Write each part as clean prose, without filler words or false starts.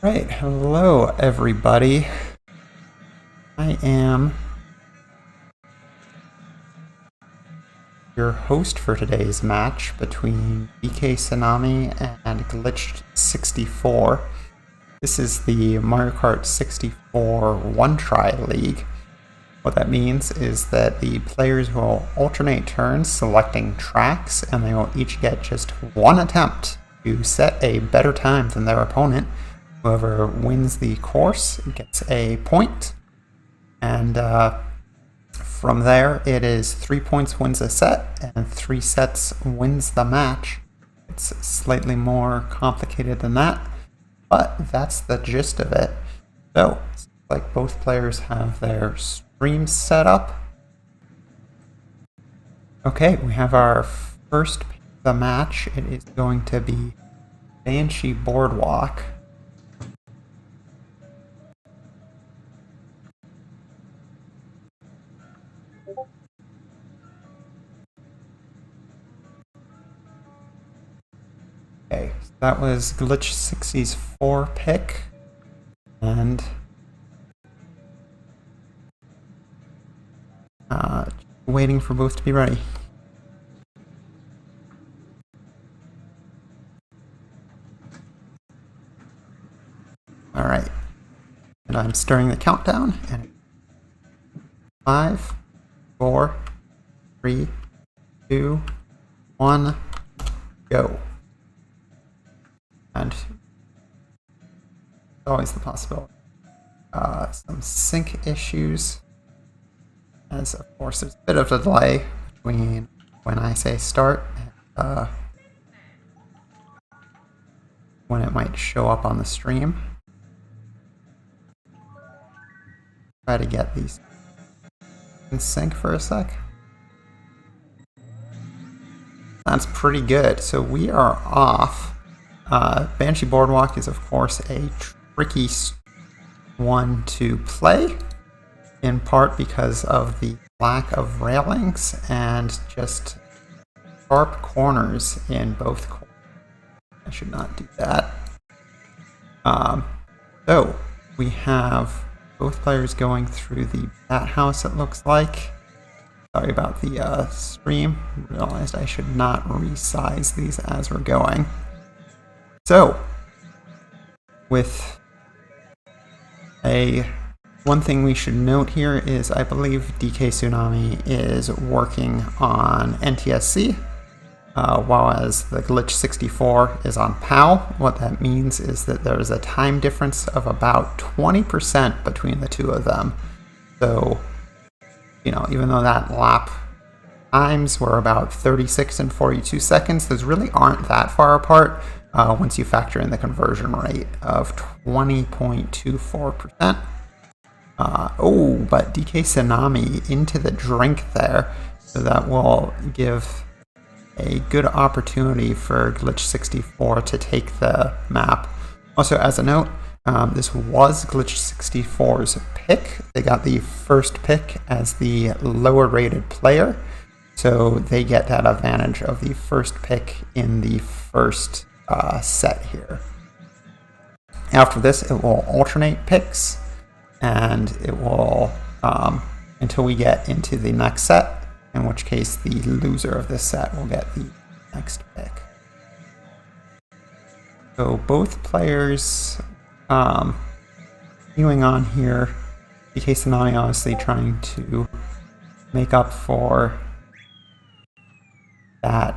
Right, hello everybody. I am your host for today's match between DKtsunami and DKtsunami. This is the Mario Kart 64 one-try league. What that means is that the players will alternate turns selecting tracks, and they will each get just one attempt to set a better time than their opponent. Whoever wins the course gets a point, and from there it is 3 points wins a set, and 3 sets wins the match. It's slightly more complicated than that, but that's the gist of it. So, it's like both players have their streams set up. Okay, we have our first pick of the match. It is going to be Banshee Boardwalk. Okay, so that was DKtsunami's pick, and waiting for both to be ready. All right, and I'm starting the countdown. And 5, 4, 3, 2, 1, go. And always the possibility. Some sync issues, as of course there's a bit of a delay between when I say start and when it might show up on the stream. Try to get these in sync for a sec. That's pretty good. So we are off. Banshee Boardwalk is of course a tricky one to play, in part because of the lack of railings and just sharp corners in both corners. I should not do that. So we have both players going through the bat house, it looks like. Sorry about the stream. Realized I should not resize these as we're going. So, with one thing we should note here is I believe DKtsunami is working on NTSC, while as the DKtsunami is on PAL. What that means is that there is a time difference of about 20% between the two of them. So, even though that lap times were about 36 and 42 seconds, those really aren't that far apart once you factor in the conversion rate of 20.24%. But DKtsunami into the drink there, so that will give a good opportunity for DKtsunami to take the map. Also, as a note, this was DKtsunami's pick. They got the first pick as the lower rated player, so they get that advantage of the first pick in the first set here. After this, it will alternate picks, and it will until we get into the next set, in which case the loser of this set will get the next pick. So both players continuing on here. DKtsunami obviously trying to make up for that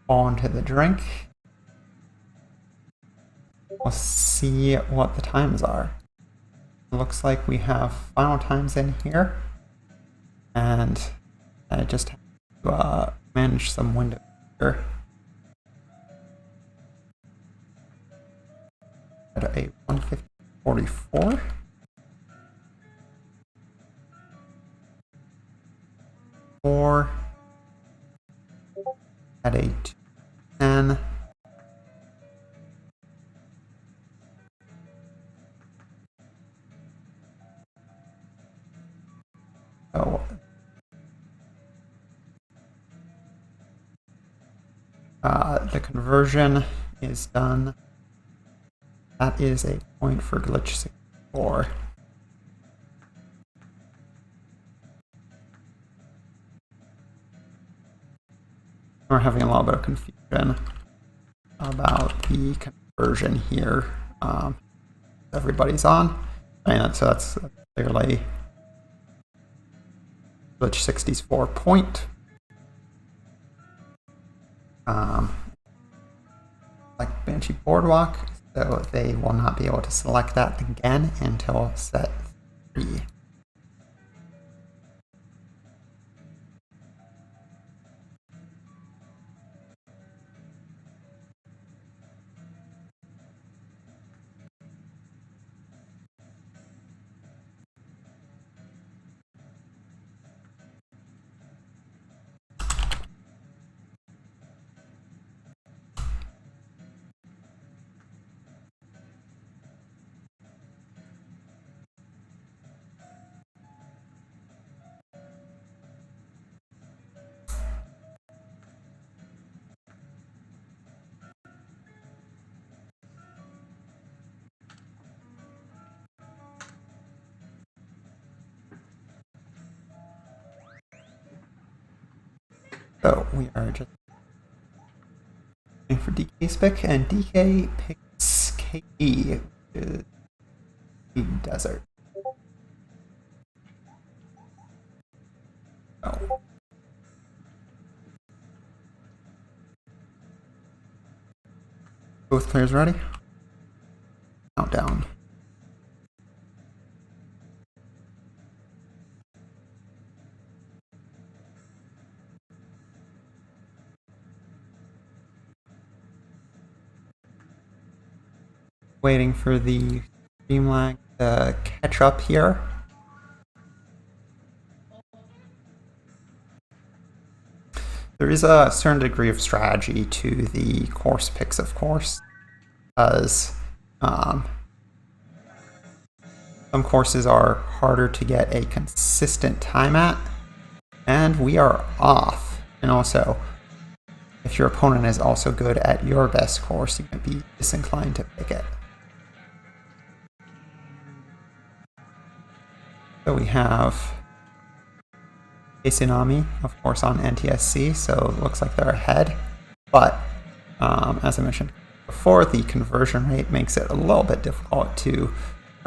fall into the drink. We'll see what the times are. It looks like we have final times in here, and I just have to manage some windows here. At a 150.44. Or at a 210. So the conversion is done That is a point for DKtsunami. We're having a little bit of confusion about the conversion here. Everybody's on. So that's clearly DKtsunami point. Like Banshee Boardwalk, so they will not be able to select that again until set 3. So we are just waiting for DK's pick, and DK picks KE, which is the desert. Oh. Both players ready? Countdown. Waiting for the stream lag to catch up here. There is a certain degree of strategy to the course picks, of course, because some courses are harder to get a consistent time at, and we are off. And also, if your opponent is also good at your best course, you might be disinclined to pick it. So we have DKtsunami, of course, on NTSC, so it looks like they're ahead. But as I mentioned before, the conversion rate makes it a little bit difficult to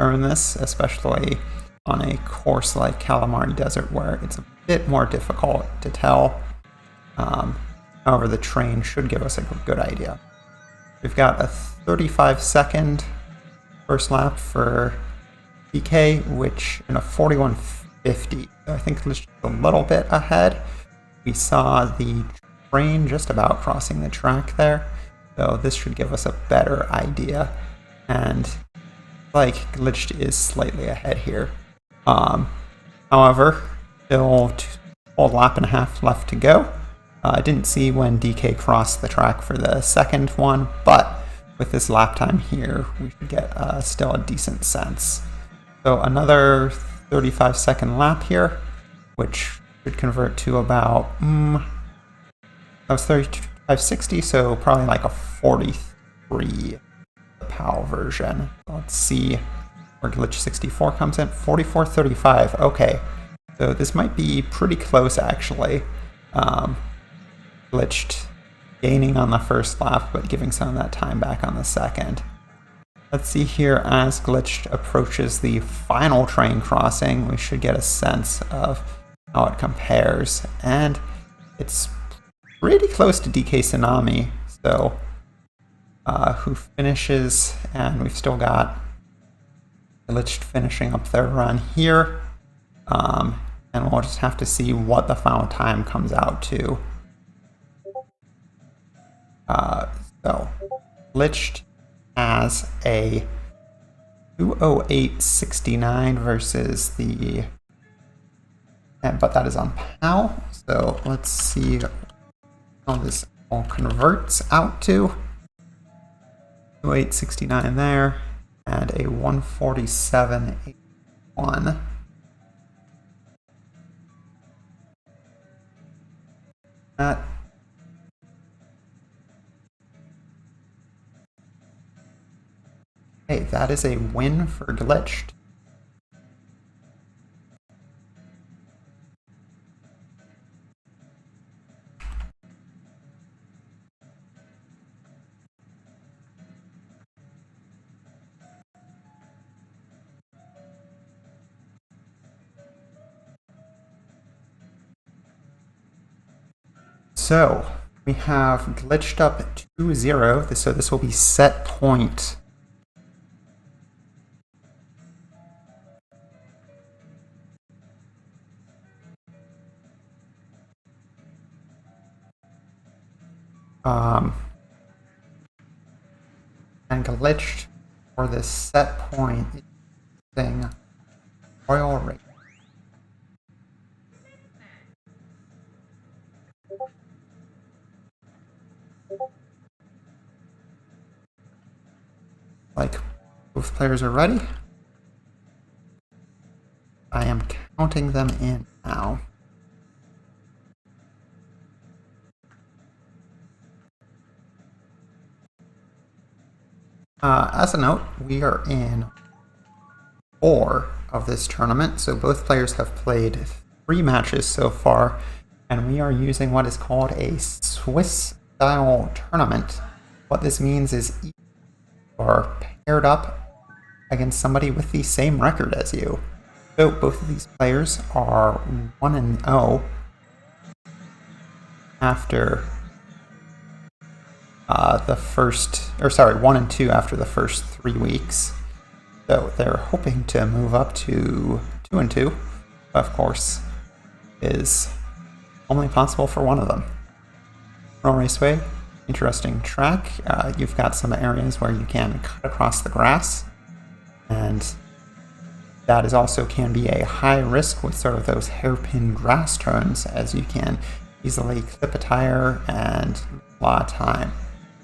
earn this, especially on a course like Calamari Desert, where it's a bit more difficult to tell. However, the train should give us a good idea. We've got a 35-second first lap for DK, which in a 41.50. So I think it's just a little bit ahead. We saw the train just about crossing the track there, so this should give us a better idea. And like Glitched is slightly ahead here. However, still a lap and a half left to go. I didn't see when DK crossed the track for the second one, but with this lap time here, we should get still a decent sense. So another 35-second lap here, which should convert to about, that was 35.60, so probably like a 43, the PAL version. Let's see where DKtsunami comes in. 44.35, okay. So this might be pretty close, actually. Glitched gaining on the first lap, but giving some of that time back on the second. Let's see here, as Glitched approaches the final train crossing, we should get a sense of how it compares. And it's pretty close to DKtsunami, so who finishes, and we've still got Glitched finishing up their run here. And we'll just have to see what the final time comes out to. So, Glitched has a 2:08.69 versus the, but that is on PAL. So let's see how this all converts out to. 2:08.69 there, and a 1:47.81. That Hey, that is a win for Glitched. So we have glitched up 2-0, so this will be set point. And glitched for this set point is using Royal Rate. Like, both players are ready. I am counting them in now. As a note, we are in 4 of this tournament, so both players have played 3 matches so far, and we are using what is called a Swiss-style tournament. What this means is you are paired up against somebody with the same record as you. So both of these players are 1-0 after the first, or sorry, 1-2 after the first 3 weeks. So they're hoping to move up to 2-2. Of course, is only possible for one of them. Royal Raceway, interesting track. You've got some areas where you can cut across the grass, and that is also can be a high risk with sort of those hairpin grass turns, as you can easily clip a tire and a lot of time.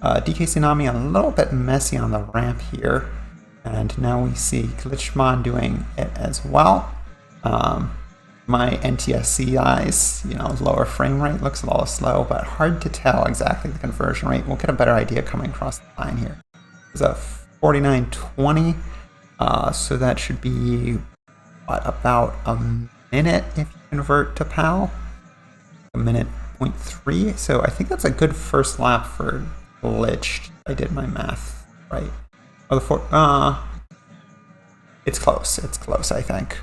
DKtsunami a little bit messy on the ramp here, and now we see Glitchmon doing it as well. My NTSC eyes, lower frame rate looks a little slow, but hard to tell exactly the conversion rate. We'll get a better idea coming across the line here. There's a 4920, so that should be about a minute if you convert to PAL. A minute 0.3, so I think that's a good first lap for Glitched. I did my math right. It's close, I think.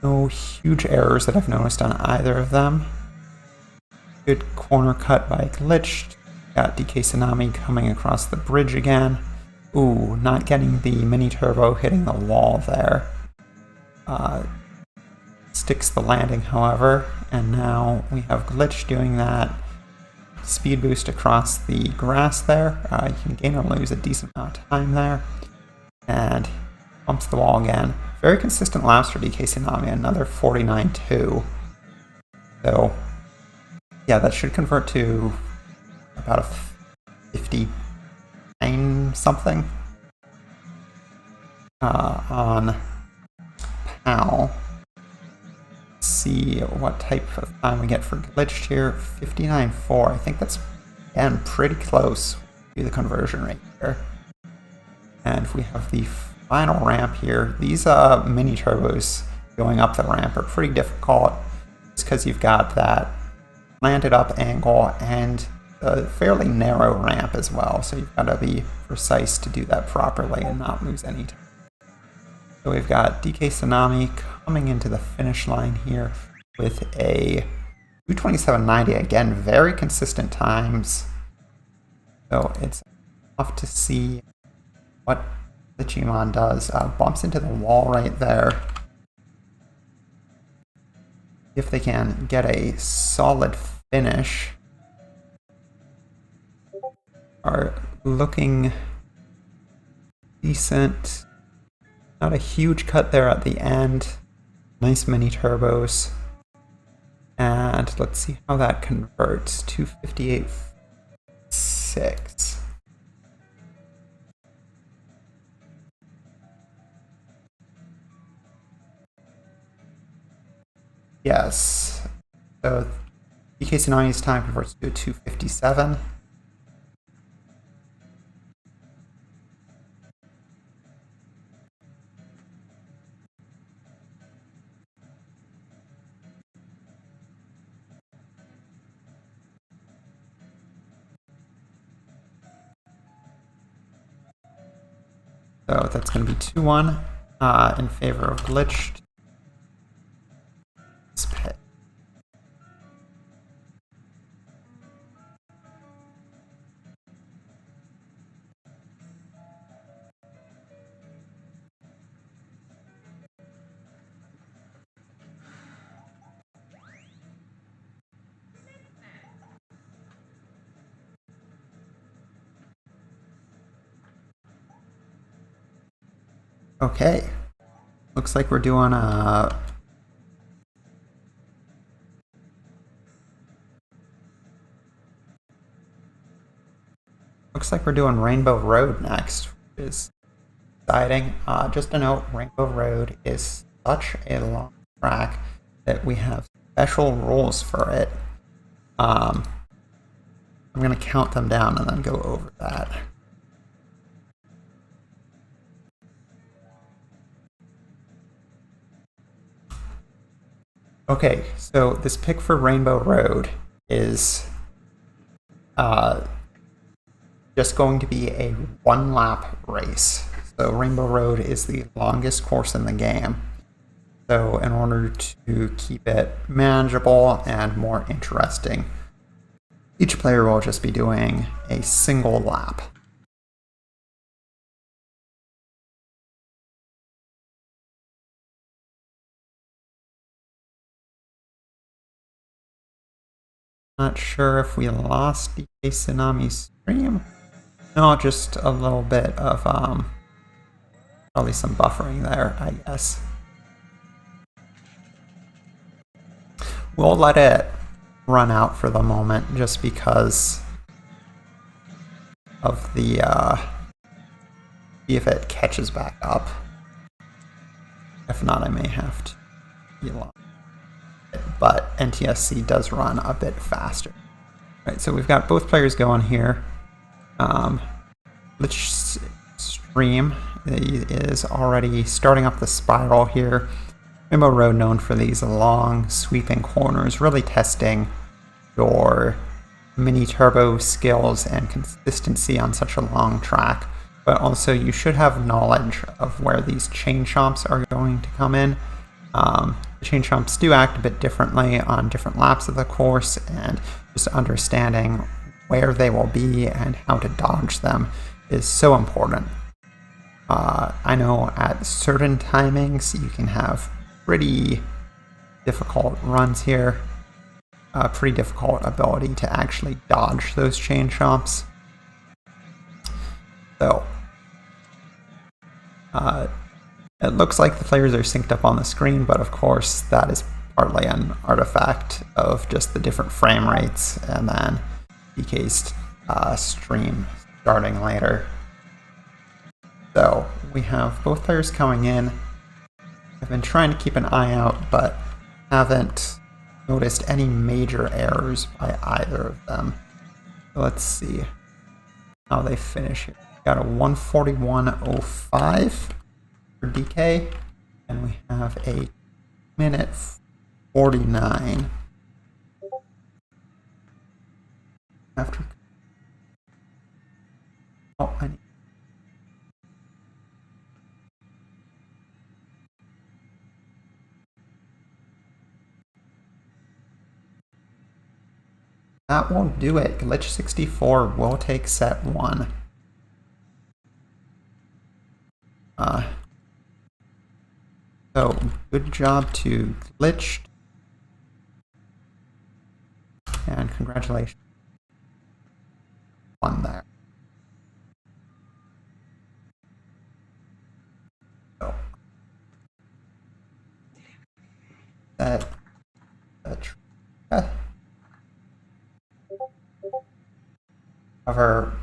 No huge errors that I've noticed on either of them. Good corner cut by Glitched. Got DKtsunami coming across the bridge again. Ooh, not getting the mini turbo, hitting the wall there. Sticks the landing, however, and now we have Glitch doing that speed boost across the grass there. You can gain or lose a decent amount of time there, and bumps the wall again. Very consistent laps for DKtsunami, another 49.2. So yeah, that should convert to about a 59 something on PAL. See what type of time we get for Glitched here. 59.4. I think that's, again, pretty close to the conversion rate here. And we have the final ramp here. These mini turbos going up the ramp are pretty difficult just because you've got that landed up angle and a fairly narrow ramp as well. So you've got to be precise to do that properly and not lose any time. So we've got DKtsunami coming into the finish line here with a 2:27.90. Again, very consistent times. So it's tough to see what the Glitchmon does. Bumps into the wall right there. If they can get a solid finish, are looking decent. Not a huge cut there at the end. Nice mini turbos. And let's see how that converts. 258.6. Yes. So DKtsunami's time converts to 257. So that's going to be 2-1 in favor of Glitched. Let's pick. Okay. Looks like we're doing a... Looks like we're doing Rainbow Road next, which is exciting. Just a note, Rainbow Road is such a long track that we have special rules for it. I'm going to count them down and then go over that. Okay, so this pick for Rainbow Road is just going to be a 1-lap race. So Rainbow Road is the longest course in the game. So in order to keep it manageable and more interesting, each player will just be doing a single lap. Not sure if we lost DKtsunami's stream. No, just a little bit of probably some buffering there, I guess. We'll let it run out for the moment just because of the see if it catches back up. If not, I may have to elongate it, but NTSC does run a bit faster. Right, so we've got both players going here. Glitched Stream is already starting up the spiral here. Rainbow Road known for these long sweeping corners, really testing your mini turbo skills and consistency on such a long track. But also you should have knowledge of where these chain chomps are going to come in. The chain chomps do act a bit differently on different laps of the course, and just understanding where they will be and how to dodge them is so important. I know at certain timings you can have pretty difficult runs here, pretty difficult ability to actually dodge those chain chomps. So it looks like the players are synced up on the screen, but of course that is partly an artifact of just the different frame rates and then DK's stream starting later. So we have both players coming in. I've been trying to keep an eye out, but haven't noticed any major errors by either of them. So let's see how they finish here. Got a 1:41.05 for DK, and we have a minute 49 after. Oh, I need. That won't do it. DKtsunami will take set 1. So good job to Glitched, and congratulations on there. So that cover.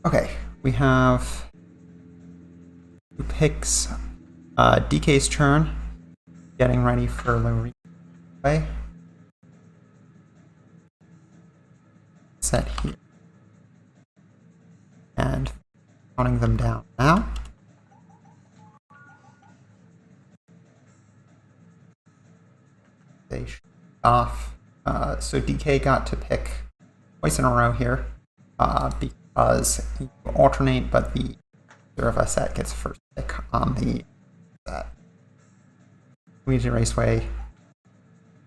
Okay, we have 2 picks. DK's turn, getting ready for the replay. Set here. And counting them down now. They shut off. So DK got to pick twice in a row here because you alternate, but the leader of a set gets first pick on the set. Luigi Raceway,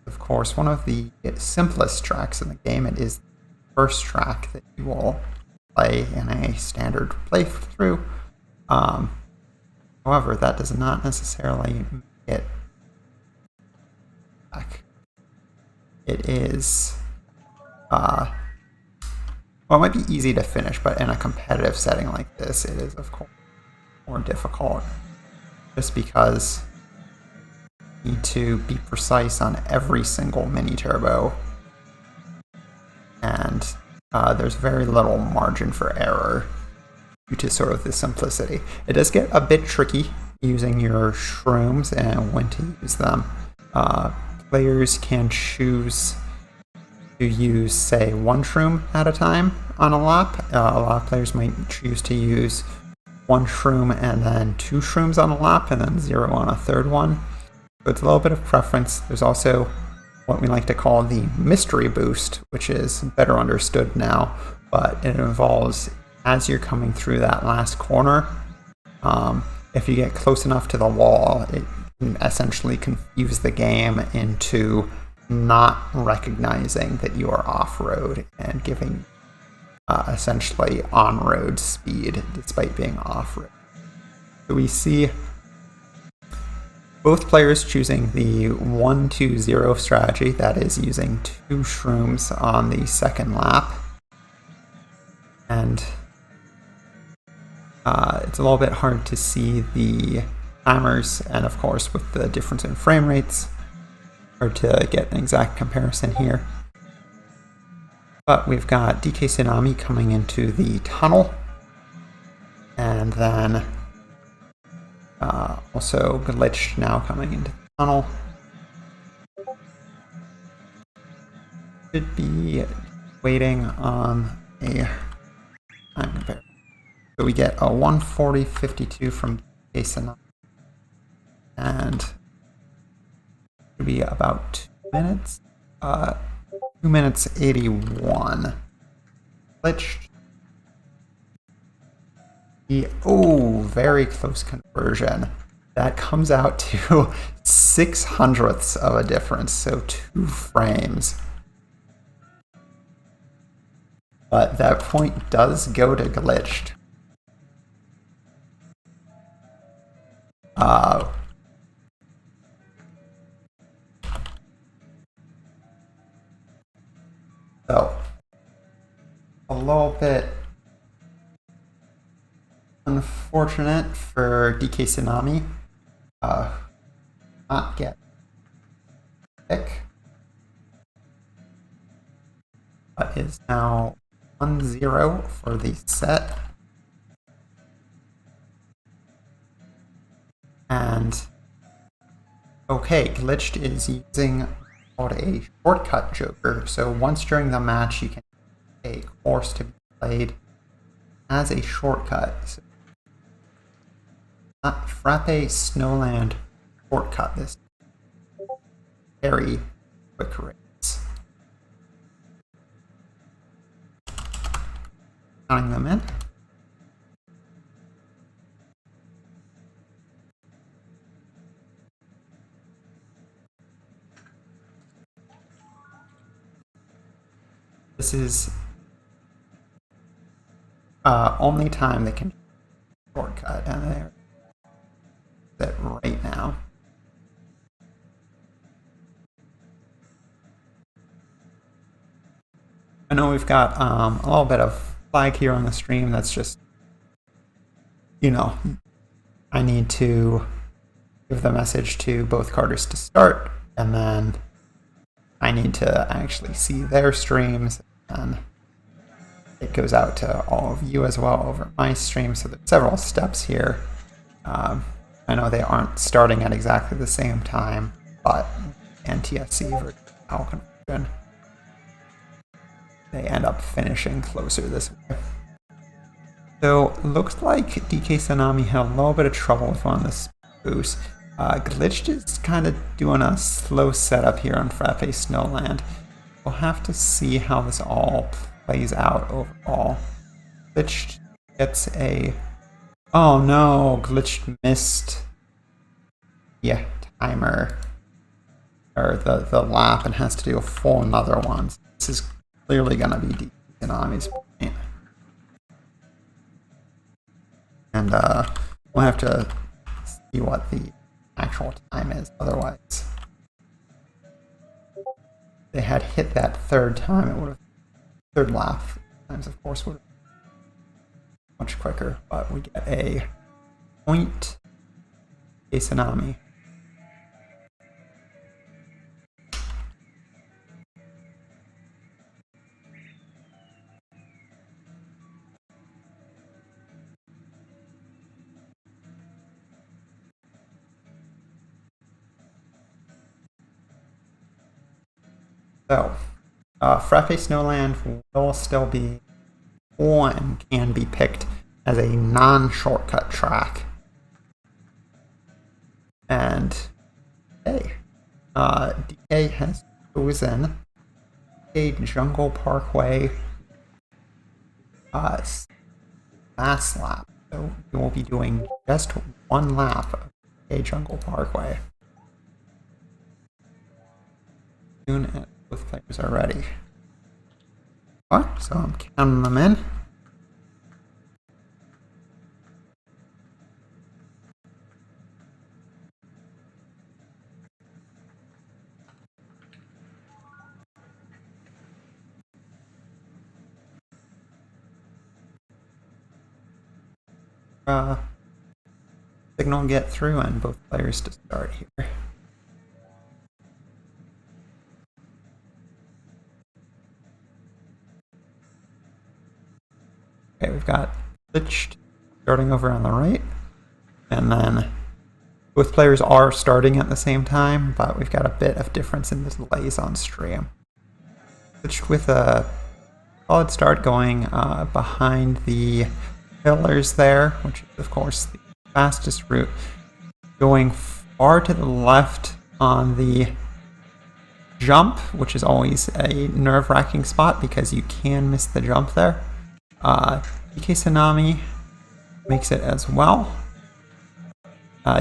of course, one of the simplest tracks in the game. It is the first track that you will play in a standard playthrough. However, that does not necessarily make it back. It is, well, it might be easy to finish, but in a competitive setting like this, it is, of course, more difficult. Just because you need to be precise on every single mini turbo, and there's very little margin for error due to sort of the simplicity. It does get a bit tricky using your shrooms and when to use them. Players can choose to use, say, one shroom at a time on a lap. A lot of players might choose to use one shroom and then two shrooms on a lap and then 0 on a third one. So it's a little bit of preference. There's also what we like to call the mystery boost, which is better understood now, but it involves, as you're coming through that last corner, if you get close enough to the wall, it can essentially confuse the game into not recognizing that you are off-road and giving essentially on-road speed despite being off-road. So we see both players choosing the 1-2-0 strategy, that is using 2 shrooms on the second lap. And it's a little bit hard to see the timers, and of course with the difference in frame rates, hard to get an exact comparison here. But we've got DKtsunami coming into the tunnel, and then also Glitched now coming into the tunnel. Should be waiting on a time comparison. So we get a 1:40.52 from DKtsunami, and it'll be about 2 minutes. 2 minutes 81. Glitched. Oh, very close conversion. That comes out to 0.06 of a difference, so 2 frames. But that point does go to Glitched. So, a little bit unfortunate for DKtsunami. Not get pick, but is now 1-0 for the set. And okay, Glitched is using called a shortcut joker. So once during the match, you can take a course to be played as a shortcut. So, not Frappe Snowland shortcut. This very quick race. Counting them in. This is only time they can shortcut, and they're set right now. I know we've got a little bit of lag here on the stream. That's just, you know, I need to give the message to both karters to start, and then I need to actually see their streams, and it goes out to all of you as well over my stream. So there's several steps here. I know they aren't starting at exactly the same time, but NTSC versus conversion, they end up finishing closer this way. So looks like DKtsunami had a little bit of trouble with one of the boost. Glitched is kind of doing a slow setup here on Frappe Snowland. We'll have to see how this all plays out overall. Glitched gets a... Oh no, Glitched missed... Yeah, timer. Or the lap and has to do a full another one. So this is clearly going to be DKtsunami's point. And we'll have to see what the actual time is. Otherwise, if they had hit that third time, it would have third lap times, of course, would have been much quicker. But we get a point DKtsunami. So, Frappe Snowland will still be and can be picked as a non-shortcut track. And hey, DK has chosen a Jungle Parkway fast lap. So we will be doing just one lap of a Jungle Parkway. Soon as both players are ready. So I'm counting them in. Signal get through and both players to start here. Okay, we've got Glitched starting over on the right, and then both players are starting at the same time, but we've got a bit of difference in the delays on stream. Glitched with a solid start going behind the pillars there, which is of course the fastest route, going far to the left on the jump, which is always a nerve-wracking spot because you can miss the jump there. DKtsunami makes it as well,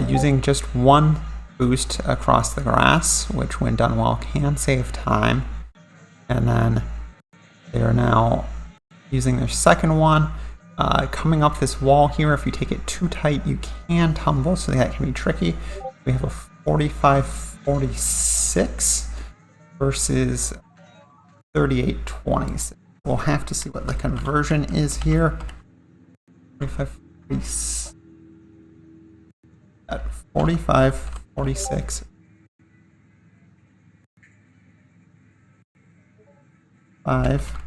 using just one boost across the grass, which when done well can save time. And then they are now using their second one. Coming up this wall here, if you take it too tight, you can tumble, so that can be tricky. We have a 45-46 versus 38-20. We'll have to see what the conversion is here. 45-46 at 45-46. 5.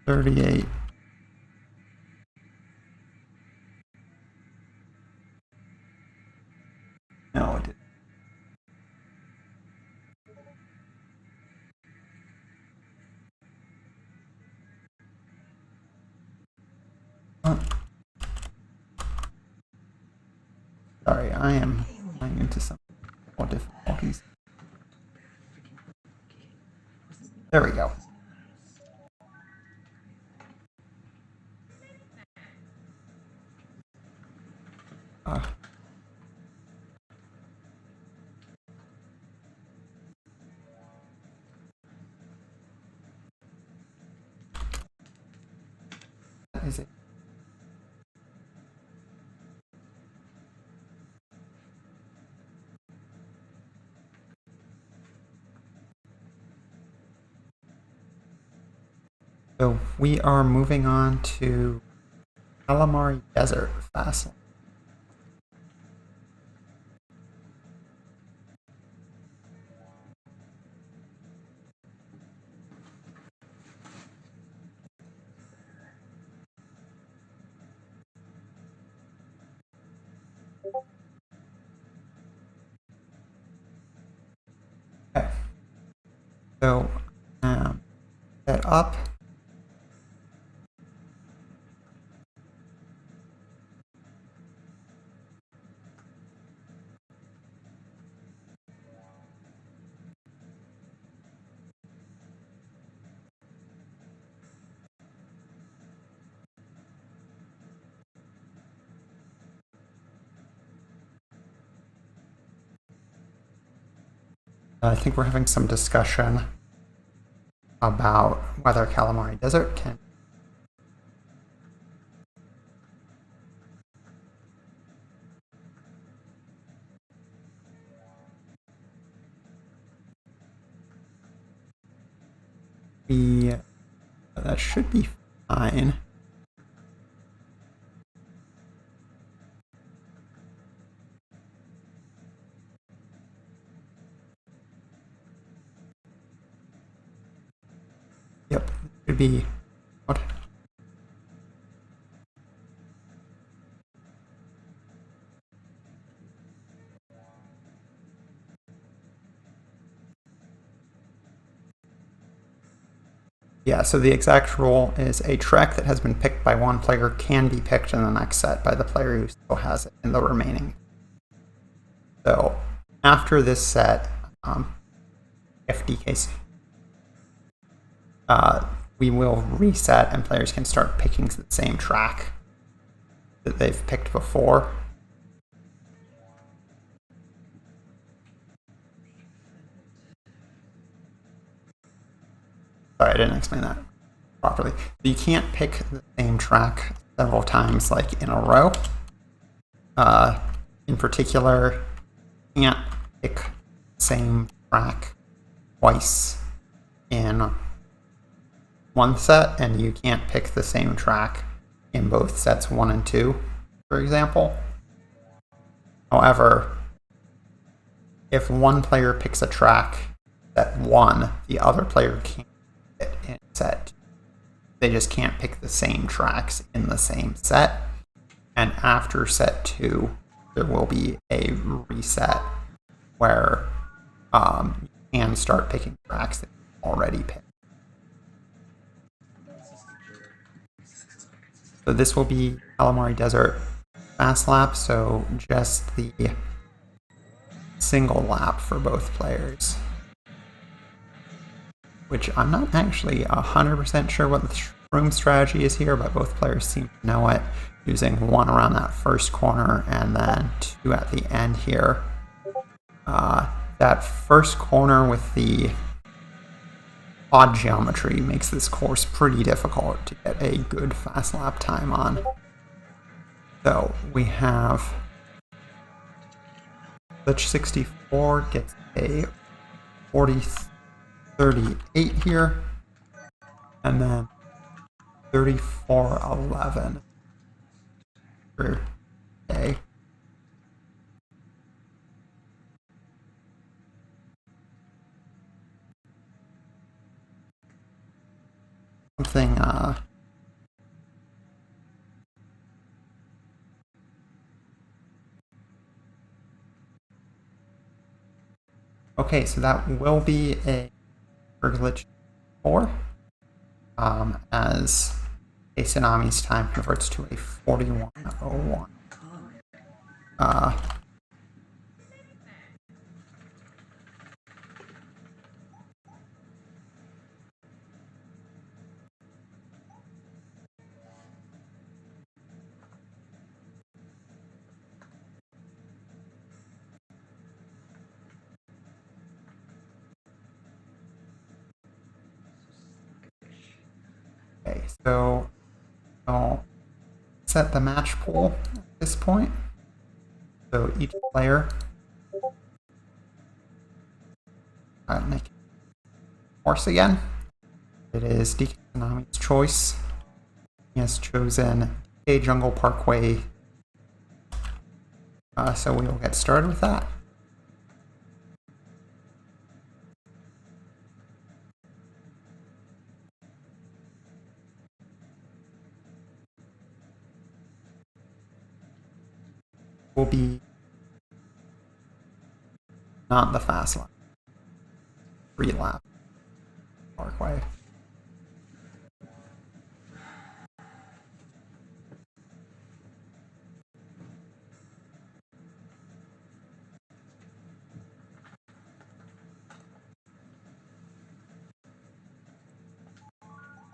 38. No, it didn't. Sorry, I am running into some more difficulties. There we go. That is it. So we are moving on to Calamari Desert Fast. Okay. So set up. I think we're having some discussion about whether Calamari Desert can be, that should be fine. Yep, should be. What? Yeah, so the exact rule is a track that has been picked by one player can be picked in the next set by the player who still has it in the remaining. So after this set, if DKs, we will reset and players can start picking the same track that they've picked before. Sorry, I didn't explain that properly. You can't pick the same track several times, like in a row. In particular, you can't pick the same track twice in one set, and you can't pick the same track in both sets 1 and 2, for example. However, if one player picks a track set 1, the other player can't pick it in set 2. They just can't pick the same tracks in the same set. And after set 2, there will be a reset where you can start picking tracks that you've already picked. So this will be Calamari Desert fast lap, so just the single lap for both players. Which I'm not actually 100% sure what the room strategy is here, but both players seem to know it, using 1 around that first corner and then 2 at the end here. That first corner with the odd geometry makes this course pretty difficult to get a good fast lap time on. So we have DKtsunami gets a 40-38 here, and then 34-11 for A. Something okay, so that will be a DKtsunami 4 as DKtsunami's time converts to a 41:01. Okay, so I'll set the match pool at this point. So each player make horse again. It is DKtsunami's choice. He has chosen DK Jungle Parkway. So we will get started with that. Will be not the fast lap, 3 lap. parkway.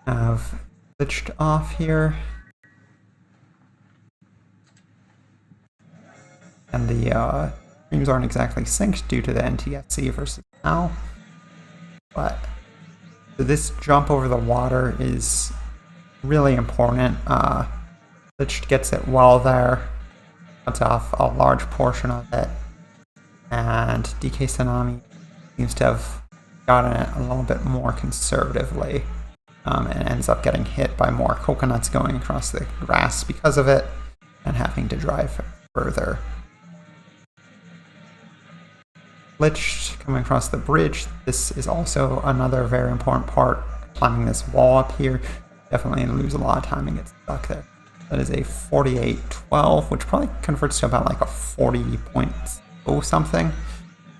Have glitched off here. And the streams aren't exactly synced due to the NTSC versus now. But so this jump over the water is really important. Glitched gets it well there, cuts off a large portion of it, and DKtsunami seems to have gotten it a little bit more conservatively, and ends up getting hit by more coconuts going across the grass because of it, and having to drive further. Glitched coming across the bridge. This is also another very important part. Climbing this wall up here, definitely lose a lot of time and get stuck there. That is a 48.12, which probably converts to about like a 40.0 something.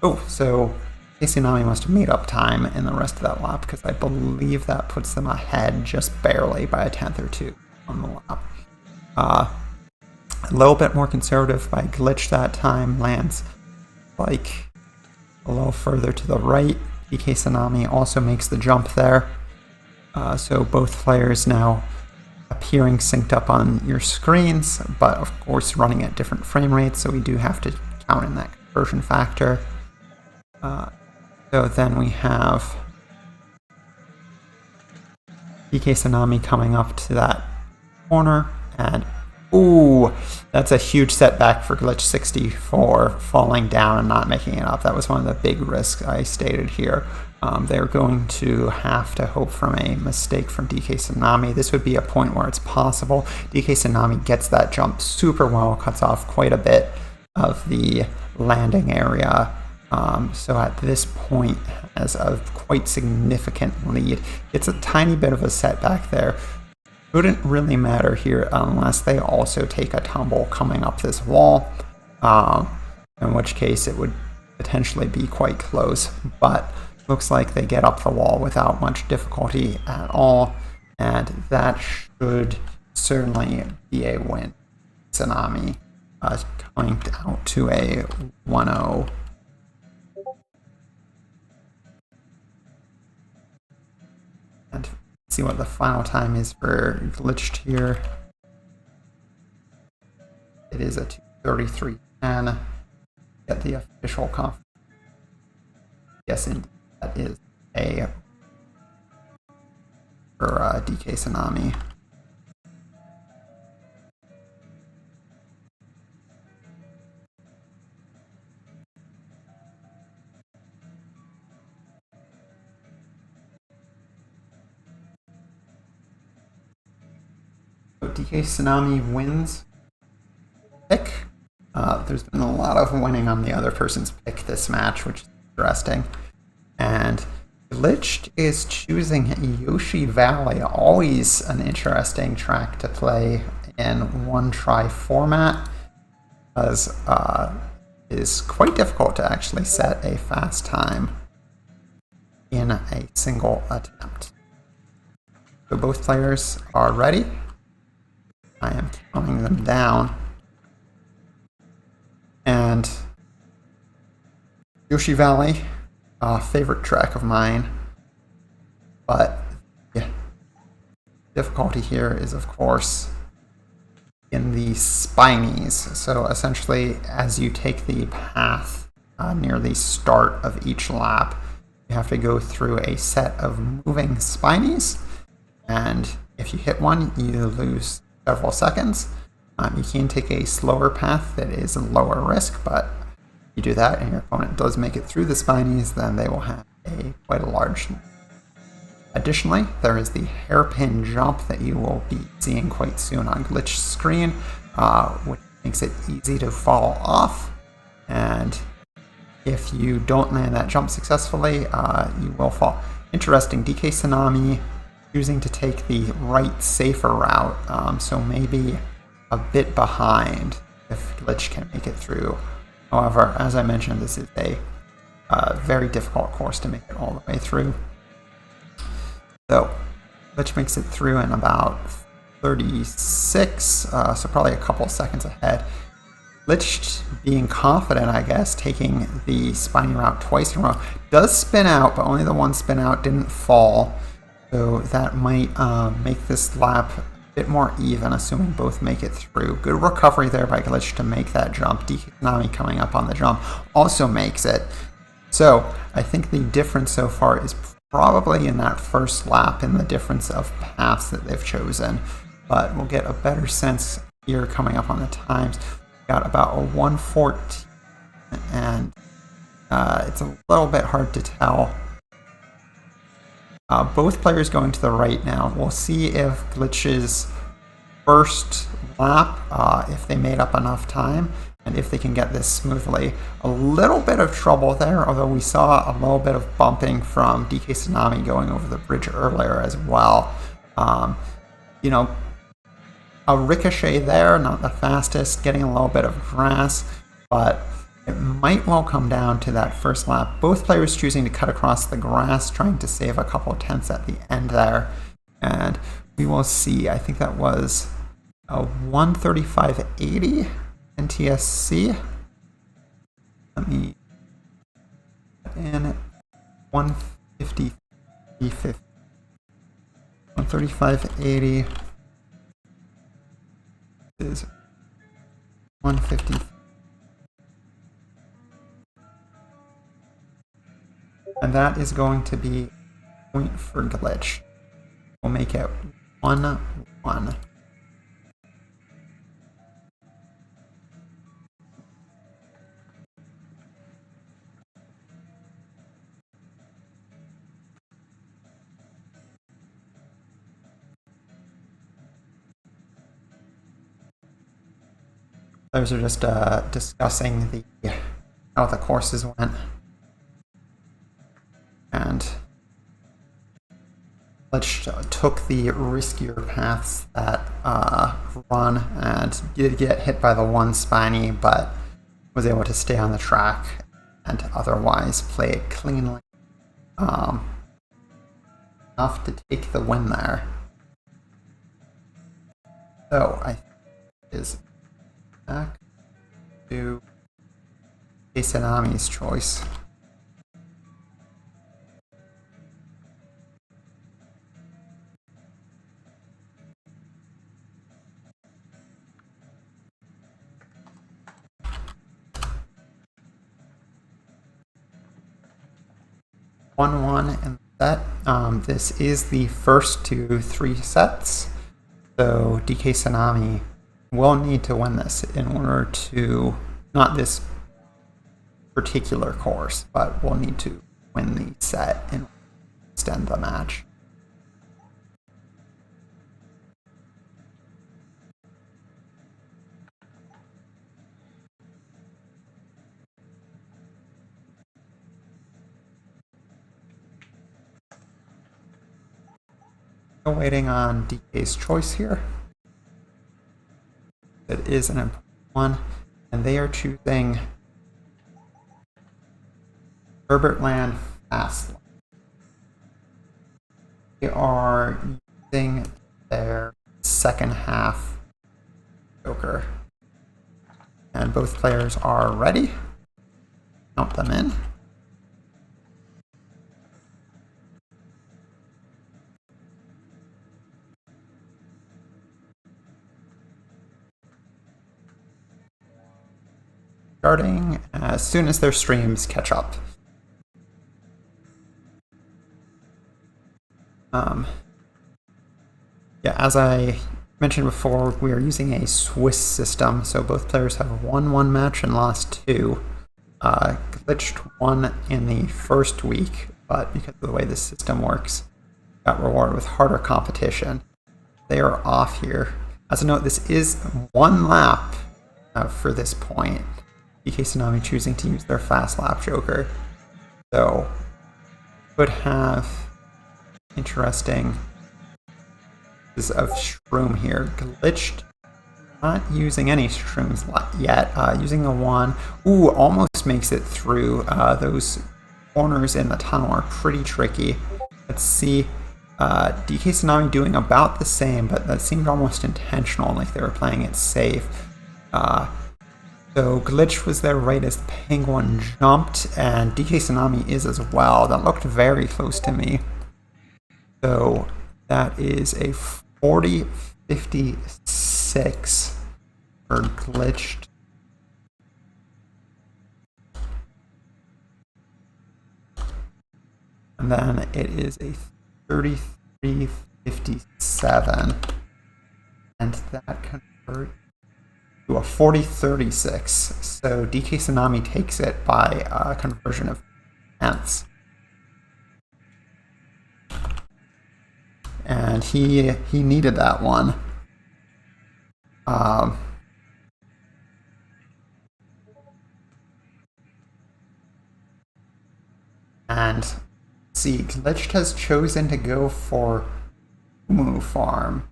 Oh, so DKtsunami must have made up time in the rest of that lap, because I believe that puts them ahead just barely by a tenth or two on the lap. A little bit more conservative by Glitch that time, lands like a little further to the right. DKtsunami also makes the jump there. So both players now appearing synced up on your screens, but of course running at different frame rates, so we do have to count in that conversion factor. So then we have DKtsunami coming up to that corner, and ooh, that's a huge setback for DKtsunami, falling down and not making it up. That was one of the big risks I stated here. They're going to have to hope from a mistake from DKtsunami. This would be a point where it's possible. DKtsunami gets that jump super well, cuts off quite a bit of the landing area. So at this point, has a quite significant lead. It's a tiny bit of a setback there. Wouldn't really matter here unless they also take a tumble coming up this wall, in which case it would potentially be quite close. But looks like they get up the wall without much difficulty at all, and that should certainly be a win. Tsunami coming out to a 1-0. And see what the final time is for Glitched here. It is a 2:33.10. Get the official confirmation. Yes, indeed, that is a for DKtsunami. DKtsunami wins pick. There's been a lot of winning on the other person's pick this match, which is interesting. And Glitched is choosing Yoshi Valley, always an interesting track to play in one try format, because it is quite difficult to actually set a fast time in a single attempt. So both players are ready. I am counting them down. And Yoshi Valley, favorite track of mine. But yeah, difficulty here is, of course, in the spinies. So essentially, as you take the path near the start of each lap, you have to go through a set of moving spinies. And if you hit one, you lose several seconds. You can take a slower path that is a lower risk, but if you do that and your opponent does make it through the spinies, then they will have quite a large. Additionally, there is the hairpin jump that you will be seeing quite soon on Glitch's screen, which makes it easy to fall off. And if you don't land that jump successfully, you will fall. Interesting, DKtsunami choosing to take the right, safer route, so maybe a bit behind if Glitch can make it through. However, as I mentioned, this is a very difficult course to make it all the way through. So Glitch makes it through in about 36, so probably a couple seconds ahead. Glitched being confident, I guess, taking the spiny route twice in a row. Does spin out, but only the one spin out didn't fall. So that might make this lap a bit more even, assuming both make it through. Good recovery there by Glitch to make that jump. DKtsunami coming up on the jump also makes it. So I think the difference so far is probably in that first lap in the difference of paths that they've chosen. But we'll get a better sense here coming up on the times. Got about a 1:14, and it's a little bit hard to tell. Both players going to the right now. We'll see if Glitch's first lap, if they made up enough time, and if they can get this smoothly. A little bit of trouble there, although we saw a little bit of bumping from DKtsunami going over the bridge earlier as well. You know, a ricochet there, not the fastest, getting a little bit of grass, but it might well come down to that first lap. Both players choosing to cut across the grass, trying to save a couple tenths at the end there. And we will see. I think that was a 1:35.80 NTSC. Let me put in 1:53.50. 1:35.80 is 1:50. And that is going to be a point for Glitch. We'll make it 1-1. Those are just discussing how the courses went. And Glitch took the riskier paths that run and did get hit by the one spiny, but was able to stay on the track and otherwise play it cleanly. Enough to take the win there. So I think it is back to DKtsunami's choice. One in the set. This is the first to 3 sets, so DKtsunami will need to win this in order to, not this particular course, but will need to win the set and extend the match. Still waiting on DK's choice here. It is an important one, and they are choosing Herbertland Fast. They are using their second half Joker. And both players are ready. Count them in. Starting as soon as their streams catch up. Yeah, as I mentioned before, we are using a Swiss system, so both players have won 1 match and lost 2. Glitched won in the first week, but because of the way this system works, got rewarded with harder competition. They are off here. As a note, this is 1 lap for this point. DKtsunami choosing to use their fast lap Joker. So, could have interesting of shroom here. Glitched, not using any shrooms yet. Using the 1. Ooh, almost makes it through. Those corners in the tunnel are pretty tricky. Let's see DKtsunami doing about the same, but that seemed almost intentional, like they were playing it safe. So Glitch was there right as Penguin jumped, and DKtsunami is as well. That looked very close to me. So that is a 40-56 for Glitched. And then it is a 33-57. And that converts to a 40-36. So DKtsunami takes it by a conversion of tenths. And he needed that one. And see, Glitched has chosen to go for Moo Farm,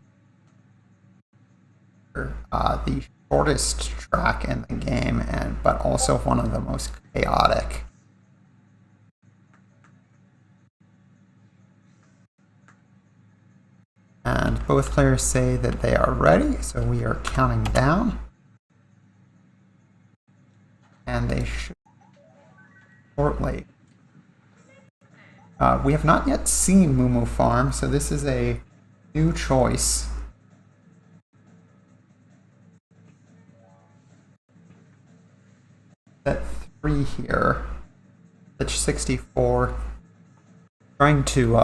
the shortest track in the game, but also one of the most chaotic. And both players say that they are ready, so we are counting down. And they should shortly. We have not yet seen Moo Farm, so this is a new choice. Set 3 here. DKtsunami trying to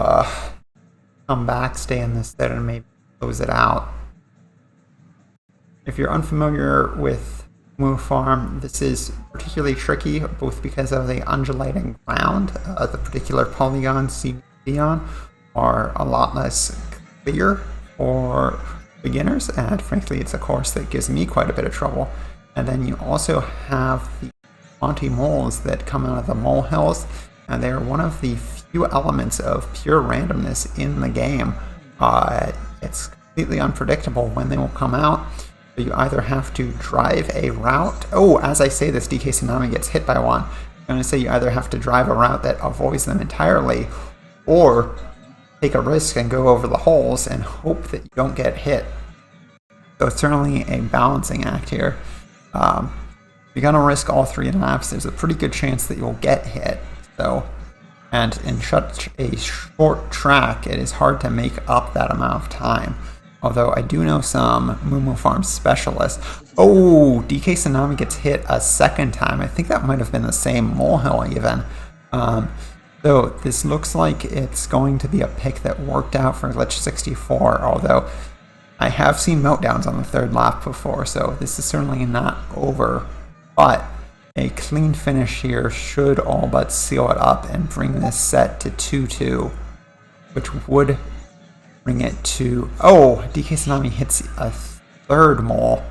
come back, stay in this set, and maybe close it out. If you're unfamiliar with Moo Farm, this is particularly tricky, both because of the undulating ground. The particular polygons you see on are a lot less clear for beginners, and frankly, it's a course that gives me quite a bit of trouble. And then you also have the Monty moles that come out of the molehills, and they're one of the few elements of pure randomness in the game. It's completely unpredictable when they will come out. You either have to drive a route. Oh, as I say this, DKtsunami gets hit by one. I'm going to say you either have to drive a route that avoids them entirely, or take a risk and go over the holes and hope that you don't get hit. So it's certainly a balancing act here. If you're going to risk all 3 laps, there's a pretty good chance that you'll get hit. And in such a short track, it is hard to make up that amount of time. Although I do know some Moo Farm specialists. Oh, DKtsunami gets hit a second time. I think that might have been the same molehill even. So this looks like it's going to be a pick that worked out for DKtsunami, although I have seen meltdowns on the 3rd lap before, so this is certainly not over. But a clean finish here should all but seal it up and bring this set to 2-2, which would bring it to... Oh, DKtsunami hits a 3rd mole.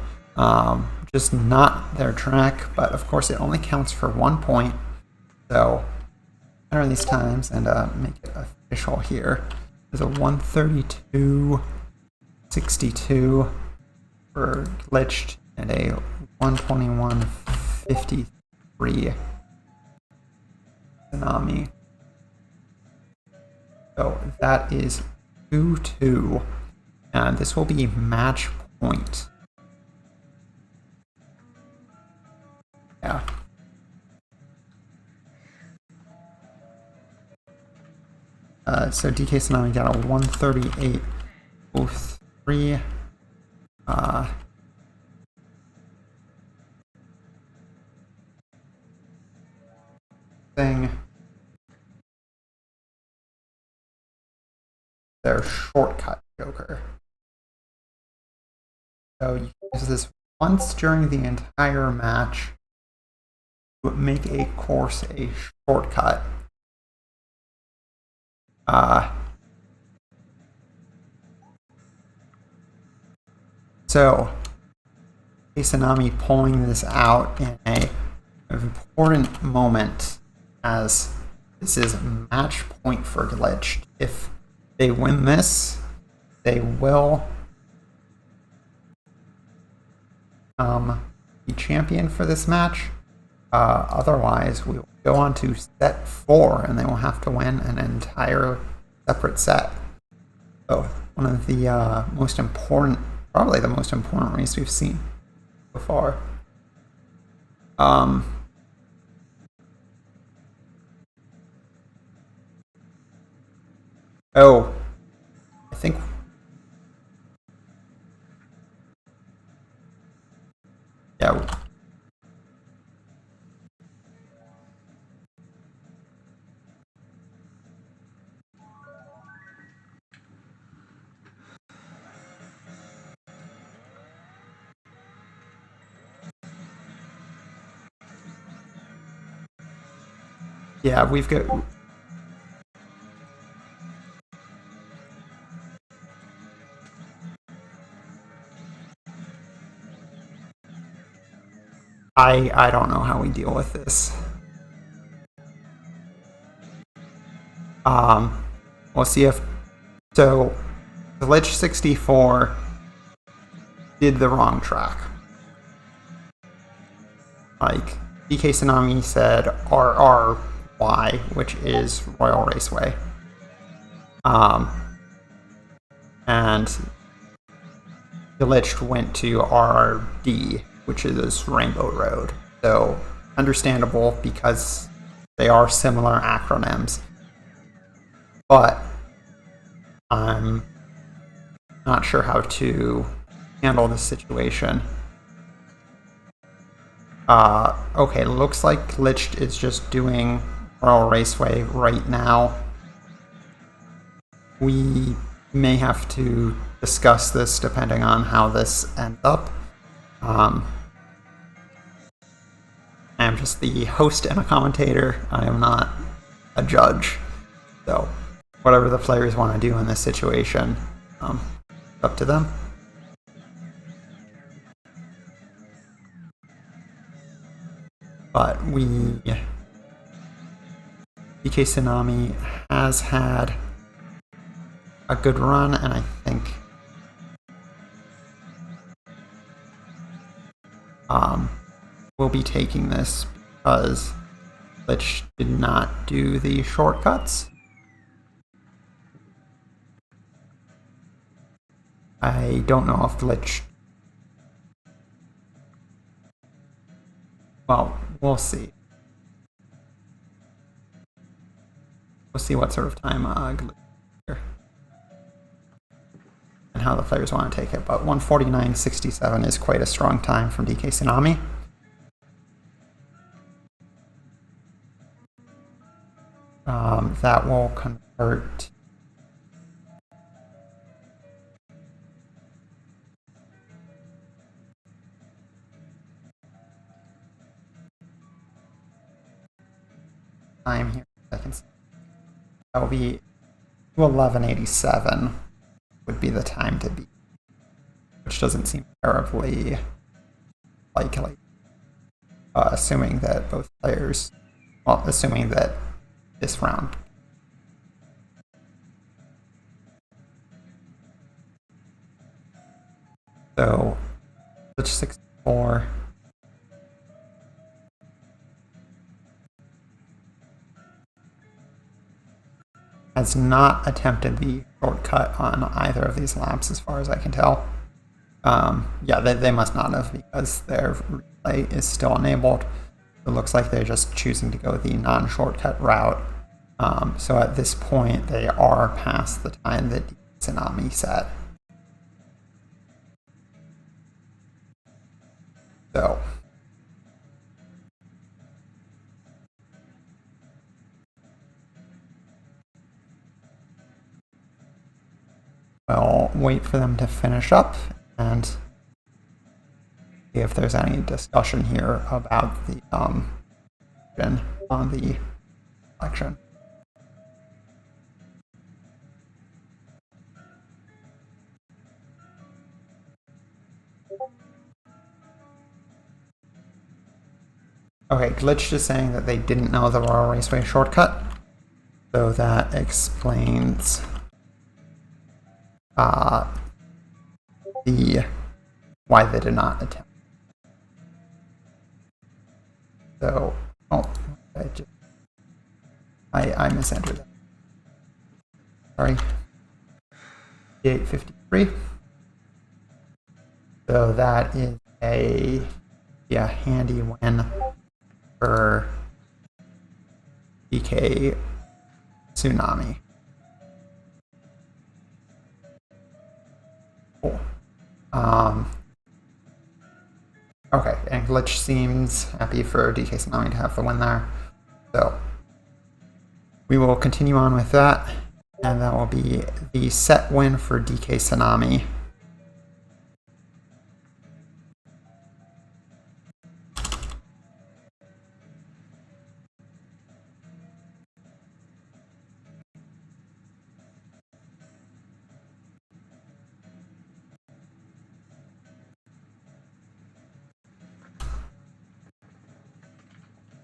Just not their track, but of course it only counts for 1 point. So enter these times and make it official here. There's a 132.62 for Glitched and a 121.53 Tsunami. So that is 2-2, and this will be match point. Yeah. So DKtsunami got a 138.03. Their shortcut joker. So you use this once during the entire match to make a course a shortcut. So DKtsunami pulling this out in an important moment, as this is match point for Glitched. If they win this, they will be champion for this match. Otherwise, we will go on to set 4, and they will have to win an entire separate set. So one of the most important, probably the most important race we've seen so far. Oh, I think. Yeah. Yeah, we've got. I don't know how we deal with this. We'll see if. So, DKtsunami did the wrong track. Like, DKtsunami said RRY, which is Royal Raceway. And Glitched went to RRD, which is Rainbow Road. So, understandable because they are similar acronyms. But I'm not sure how to handle this situation. Okay, looks like Glitched is just doing Royal Raceway right now. We may have to discuss this depending on how this ends up. I'm just the host and a commentator. I am not a judge. So, whatever the players want to do in this situation, it's up to them. But DKtsunami has had a good run, and I think we'll be taking this because Glitch did not do the shortcuts. I don't know if Glitch. Well, we'll see. We'll see what sort of time Glitch here and how the players want to take it. But 1:49.67 is quite a strong time from DKtsunami. That will convert. Time here, seconds. That will be 11:87 would be the time to beat, which doesn't seem terribly likely. Assuming that both players, well, assuming that this round. So, DKtsunami has not attempted the shortcut on either of these laps, as far as I can tell. Yeah, they must not have because their relay is still enabled. It looks like they're just choosing to go the non-shortcut route. So at this point, they are past the time that DKtsunami set. So. We'll wait for them to finish up and see if there's any discussion here about the on the election. Okay, Glitched is saying that they didn't know the Royal Raceway shortcut, so that explains why they did not attempt. So, I misentered that. Sorry. 58.53. So that is a handy win for DKtsunami. Cool. Okay, and Glitch seems happy for DKtsunami to have the win there. So we will continue on with that, and that will be the set win for DKtsunami.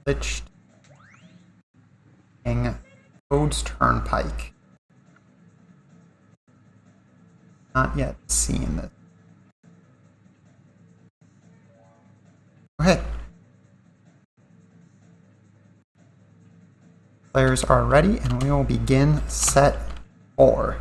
Glitched Toad's Turnpike. Not yet seen this. Go ahead. Players are ready, and we will begin set 4.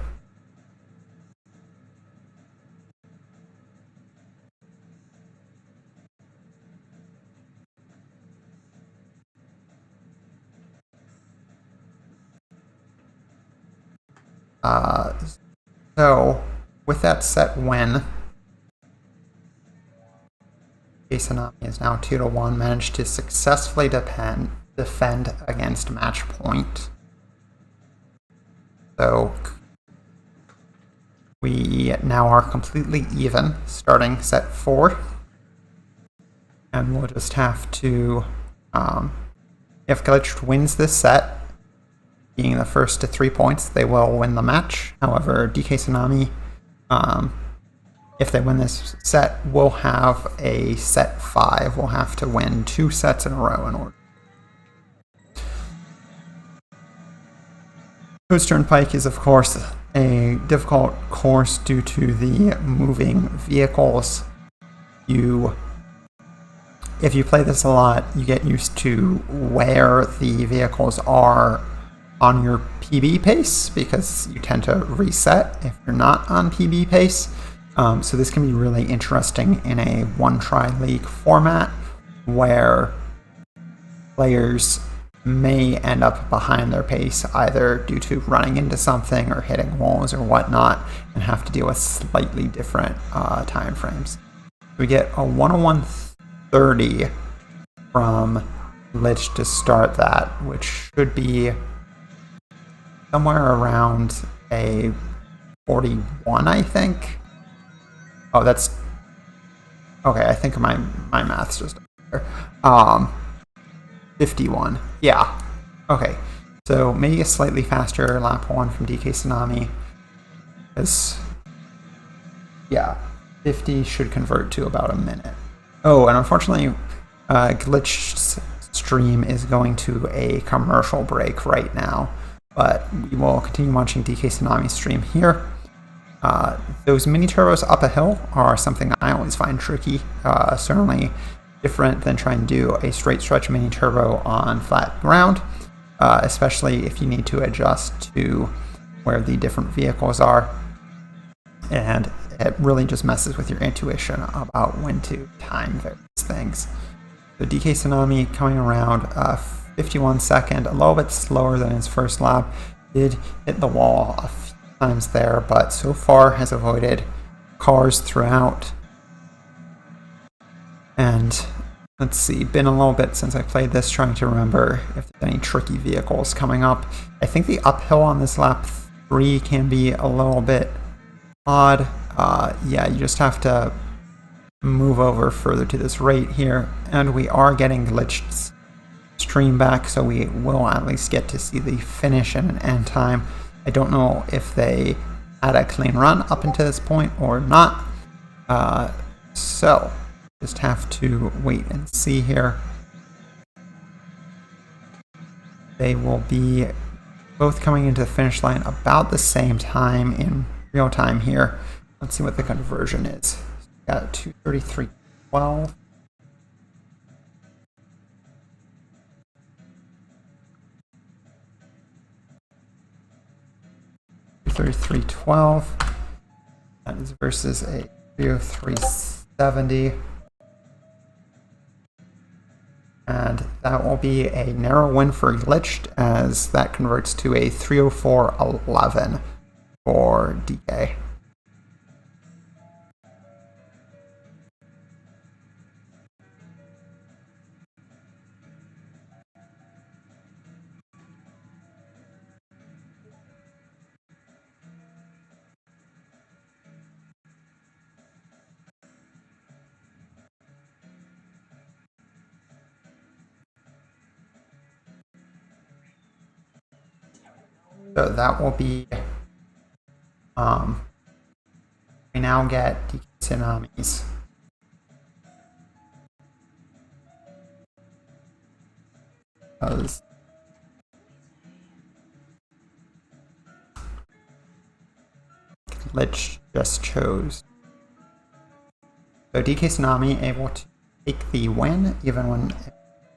So, with that set win, DKtsunami is now 2-1, managed to successfully defend against match point. So, we now are completely even starting set 4. And we'll just have to, if Glitched wins this set, being the first to 3 points, they will win the match. However, DKtsunami, if they win this set, will have a set 5. We'll have to win 2 sets in a row in order. Toad's Turnpike is, of course, a difficult course due to the moving vehicles. If you play this a lot, you get used to where the vehicles are on your PB pace, because you tend to reset if you're not on PB pace. So this can be really interesting in a one-try league format where players may end up behind their pace either due to running into something or hitting walls or whatnot, and have to deal with slightly different time frames. We get a 101.30 from Glitch to start that, which should be somewhere around a 41, I think. Oh, that's okay. I think my math's just there. 51. Yeah. Okay. So maybe a slightly faster lap 1 from DKtsunami. Because, yeah, 50 should convert to about a minute. Oh, and unfortunately, Glitch's stream is going to a commercial break right now. But we will continue watching DKtsunami's stream here. Those mini turbos up a hill are something I always find tricky. Certainly different than trying to do a straight stretch mini turbo on flat ground, especially if you need to adjust to where the different vehicles are. And it really just messes with your intuition about when to time various things. So DKtsunami coming around 51 second, a little bit slower than his first lap. Did hit the wall a few times there, but so far has avoided cars throughout. And let's see, been a little bit since I played this, trying to remember if there's any tricky vehicles coming up. I think the uphill on this lap 3 can be a little bit odd. Yeah, you just have to move over further to this right here, and we are getting Glitched stream back, so we will at least get to see the finish and an end time. I don't know if they had a clean run up until this point or not, so just have to wait and see here. They will be both coming into the finish line about the same time in real time here. Let's see what the conversion is. Got 2:33.12. 33.12. That is versus a 303.70. And that will be a narrow win for Glitched, as that converts to a 304.11 for DK. So that will be, we now get DKtsunamis. Because Glitch just chose. So DKtsunami able to take the win, even when it's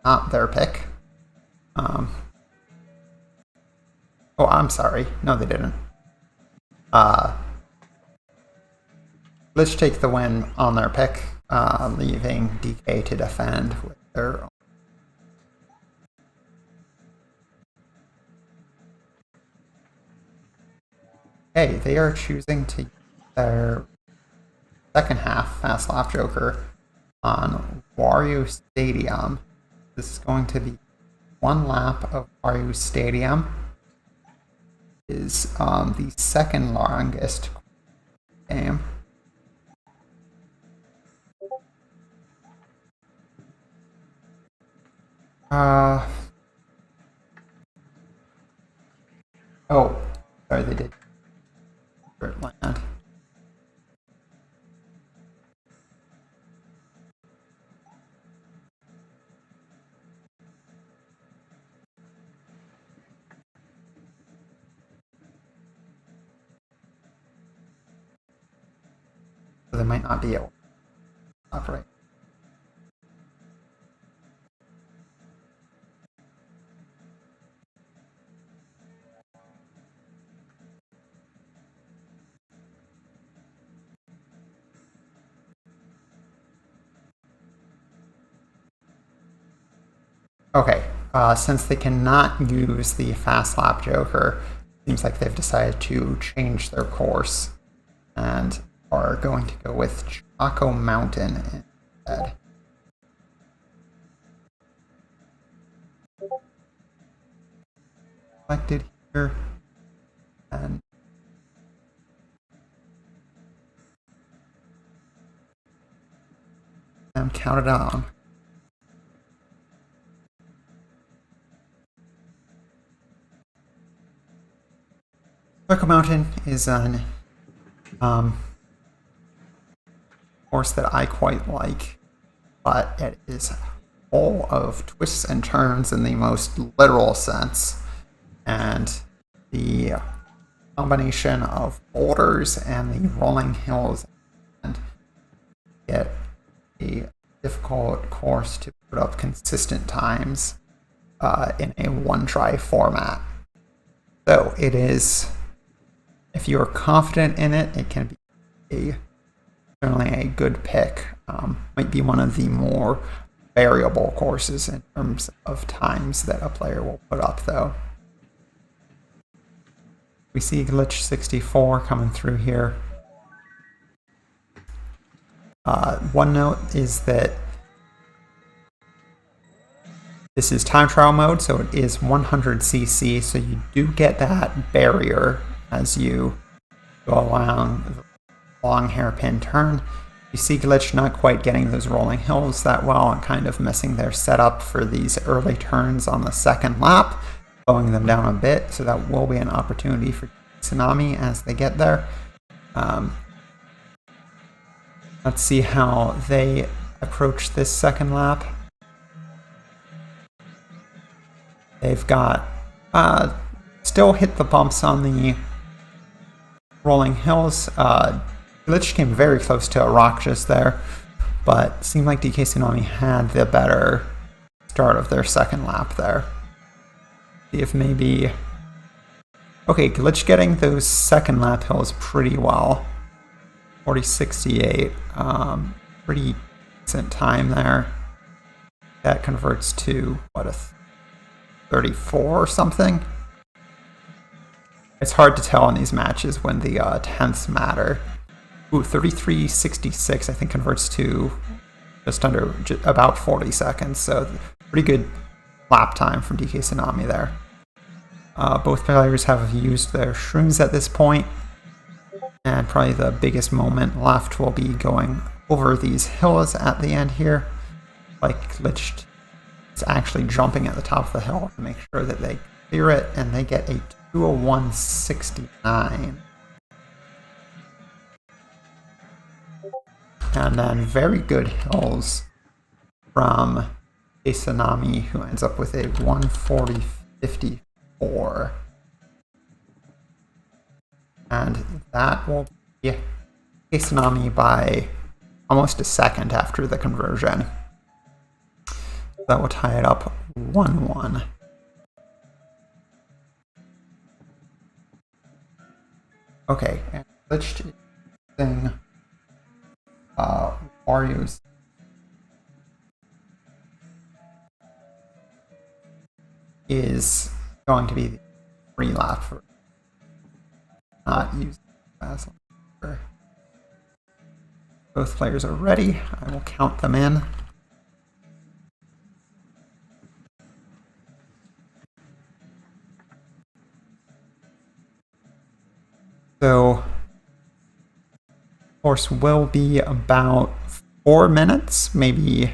not their pick. Oh, I'm sorry. No, they didn't. Let's take the win on their pick, leaving DK to defend with their own. Okay, they are choosing to use their second half Fast Lap Joker on Wario Stadium. This is going to be one lap of Wario Stadium. Is the second longest game. Oh, sorry, they did land. So they might not be able to operate. Okay, since they cannot use the Fast Lap Joker, it seems like they've decided to change their course and are going to go with Choco Mountain instead. Selected here, and I'm counted on. Choco Mountain is an course that I quite like, but it is full of twists and turns in the most literal sense, and the combination of boulders and the rolling hills and get a difficult course to put up consistent times in a one-try format. So it is, if you're confident in it, it can be certainly a good pick. Might be one of the more variable courses in terms of times that a player will put up, though. We see DKtsunami coming through here. One note is that this is time trial mode, so it is 100cc, so you do get that barrier as you go along the long hairpin turn. You see Glitch not quite getting those rolling hills that well and kind of missing their setup for these early turns on the second lap, slowing them down a bit, so that will be an opportunity for Tsunami as they get there. Let's see how they approach this second lap. They've got still hit the bumps on the rolling hills. Glitch came very close to a rock just there, but seemed like DKtsunami had the better start of their second lap there. See if maybe... Okay, Glitch getting those second lap hills pretty well. 4068, pretty decent time there. That converts to, what, a 34 or something? It's hard to tell in these matches when the tenths matter. Ooh, 3366 I think converts to just under, about 40 seconds, so pretty good lap time from DKtsunami there. Both players have used their shrooms at this point, and probably the biggest moment left will be going over these hills at the end here. Like Glitched is actually jumping at the top of the hill to make sure that they clear it, and they get a 201.69. And then very good hills from DKtsunami, who ends up with a 140.54. And that will be DKtsunami by almost a second after the conversion. That will tie it up 1-1. Okay, and Glitched thing. Wario's is going to be the free lap for not using fast lap. Both players are ready. I will count them in. So course will be about 4 minutes, maybe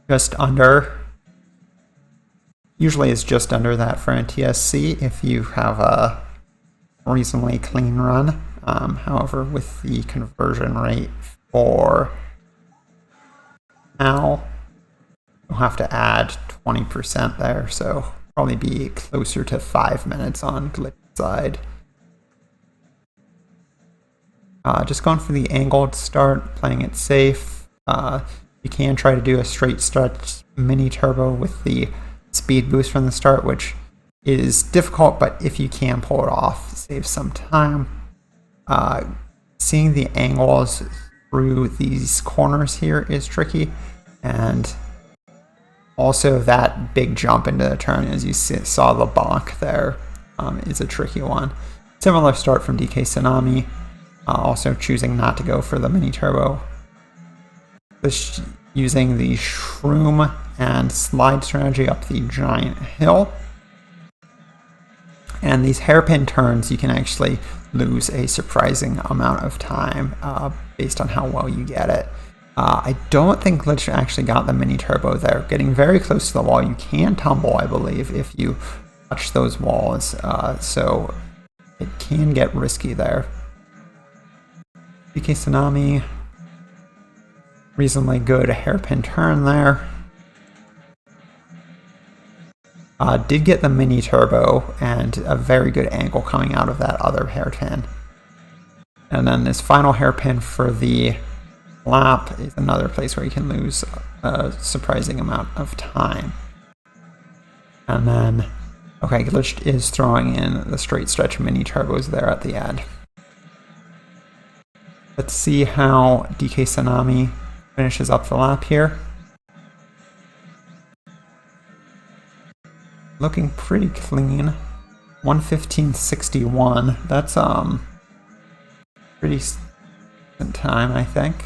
just under. Usually it's just under that for NTSC if you have a reasonably clean run. However, with the conversion rate for now, you'll have to add 20% there, so probably be closer to 5 minutes on Glitch side. Just going for the angled start, playing it safe. You can try to do a straight stretch mini turbo with the speed boost from the start, which is difficult, but if you can pull it off, save some time. Seeing the angles through these corners here is tricky, and also that big jump into the turn, as you saw the bonk there, is a tricky one. Similar start from DKtsunami. Also choosing not to go for the mini turbo. Using the shroom and slide strategy up the giant hill. And these hairpin turns, you can actually lose a surprising amount of time based on how well you get it. I don't think Glitch actually got the mini turbo there. Getting very close to the wall, you can tumble, I believe, if you touch those walls. So it can get risky there. DKtsunami, reasonably good hairpin turn there. Did get the mini turbo and a very good angle coming out of that other hairpin. And then this final hairpin for the lap is another place where you can lose a surprising amount of time. And then, okay, Glitched is throwing in the straight stretch mini turbos there at the end. Let's see how DKtsunami finishes up the lap here. Looking pretty clean. 1:15.61. That's pretty decent time, I think.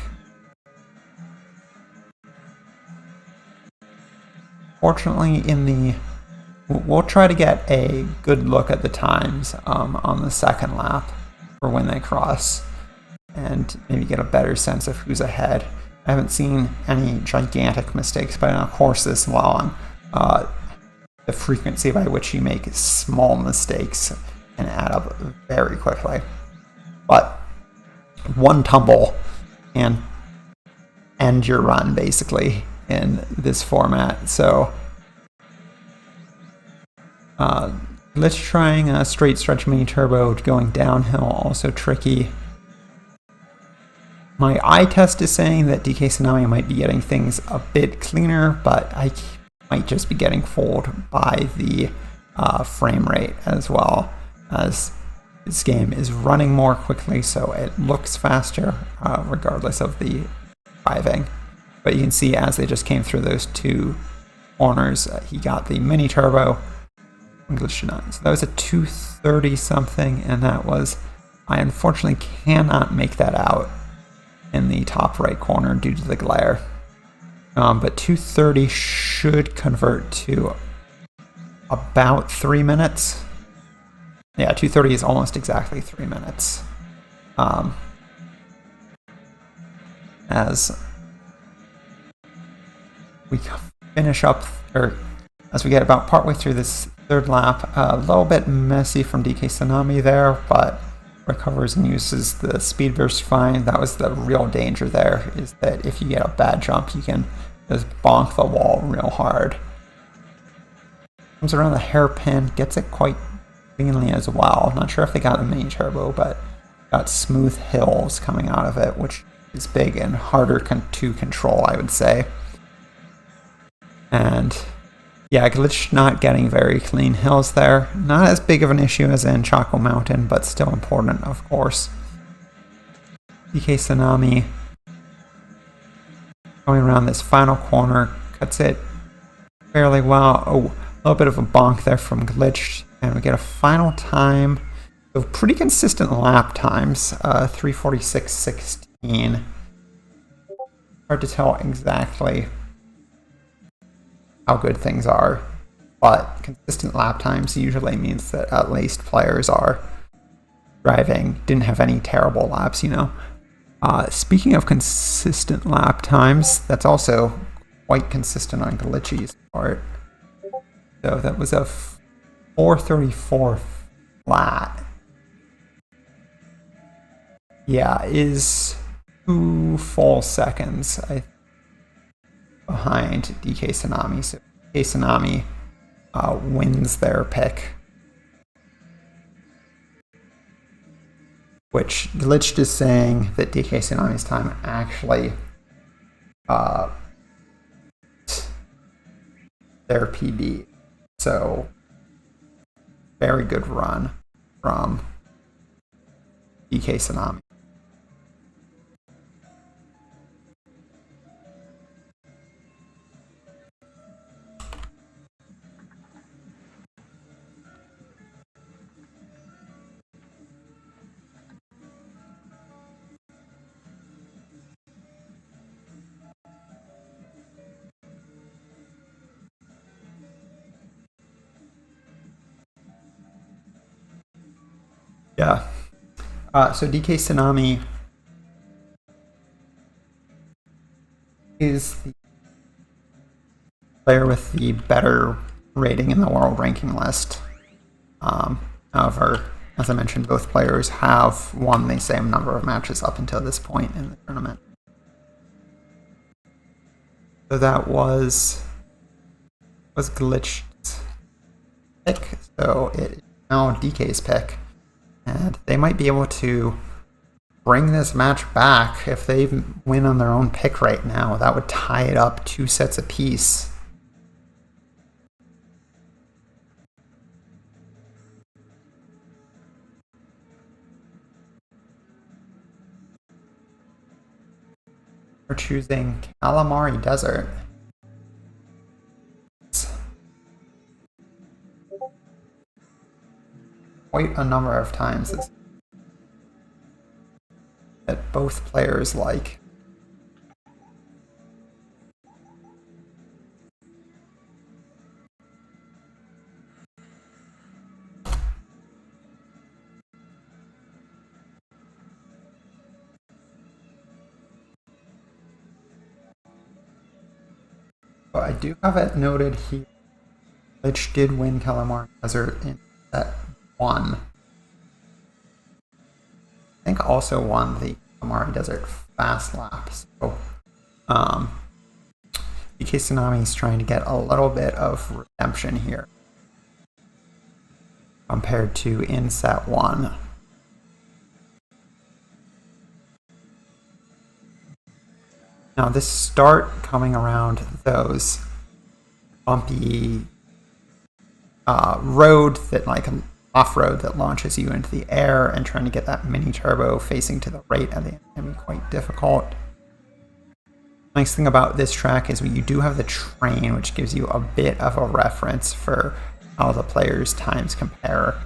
Fortunately, we'll try to get a good look at the times on the second lap for when they cross, and maybe get a better sense of who's ahead. I haven't seen any gigantic mistakes, but in a course this long, the frequency by which you make small mistakes can add up very quickly. But one tumble can end your run, basically, in this format. So, let's trying a straight stretch mini turbo going downhill, also tricky. My eye test is saying that DKtsunami might be getting things a bit cleaner, but I might just be getting fooled by the frame rate, as well as This game is running more quickly, so it looks faster, regardless of the driving. But you can see as they just came through those two corners, he got the mini turbo. DKtsunami. So that was a 230 something, and that was, I unfortunately cannot make that out in the top right corner due to the glare. But 230 should convert to about 3 minutes. Yeah, 230 is almost exactly 3 minutes. As we finish up, or as we get about partway through this third lap, a little bit messy from DKtsunami there, but recovers and uses the speed burst fine. That was the real danger there, is that if you get a bad jump, you can just bonk the wall real hard. Comes around the hairpin, gets it quite cleanly as well. Not sure if they got the mini turbo, but got smooth hills coming out of it, which is big and harder to control, I would say. And yeah, Glitch not getting very clean hills there. Not as big of an issue as in Choco Mountain, but still important, of course. DKtsunami going around this final corner, cuts it fairly well. Oh, a little bit of a bonk there from Glitch, and we get a final time. So pretty consistent lap times, 3:46.16. Hard to tell exactly how good things are, but consistent lap times usually means that at least players are driving, didn't have any terrible laps, you know. Speaking of consistent lap times, that's also quite consistent on Glitchy's part. So that was a 4:34 flat. Yeah, is 2 full seconds behind DKtsunami. So DKtsunami wins their pick, which Glitched is saying that DKtsunami's time actually their PB. So very good run from DKtsunami. Yeah. So DKtsunami is the player with the better rating in the world ranking list. However, as I mentioned, both players have won the same number of matches up until this point in the tournament. So that was Glitched's pick. So it is now DK's pick. And they might be able to bring this match back if they win on their own pick right now. That would tie it up 2 sets apiece. We're choosing Calamari Desert. Quite a number of times that both players like. But I do have it noted here. Glitch did win Calamari Desert in set 1. I think also won the Calamari Desert fast lap. So DKtsunami is trying to get a little bit of redemption here compared to in set 1. Now this start coming around those bumpy road that like off-road that launches you into the air, and trying to get that mini turbo facing to the right of the end can be quite difficult. Nice thing about this track is you do have the train, which gives you a bit of a reference for how the players' times compare,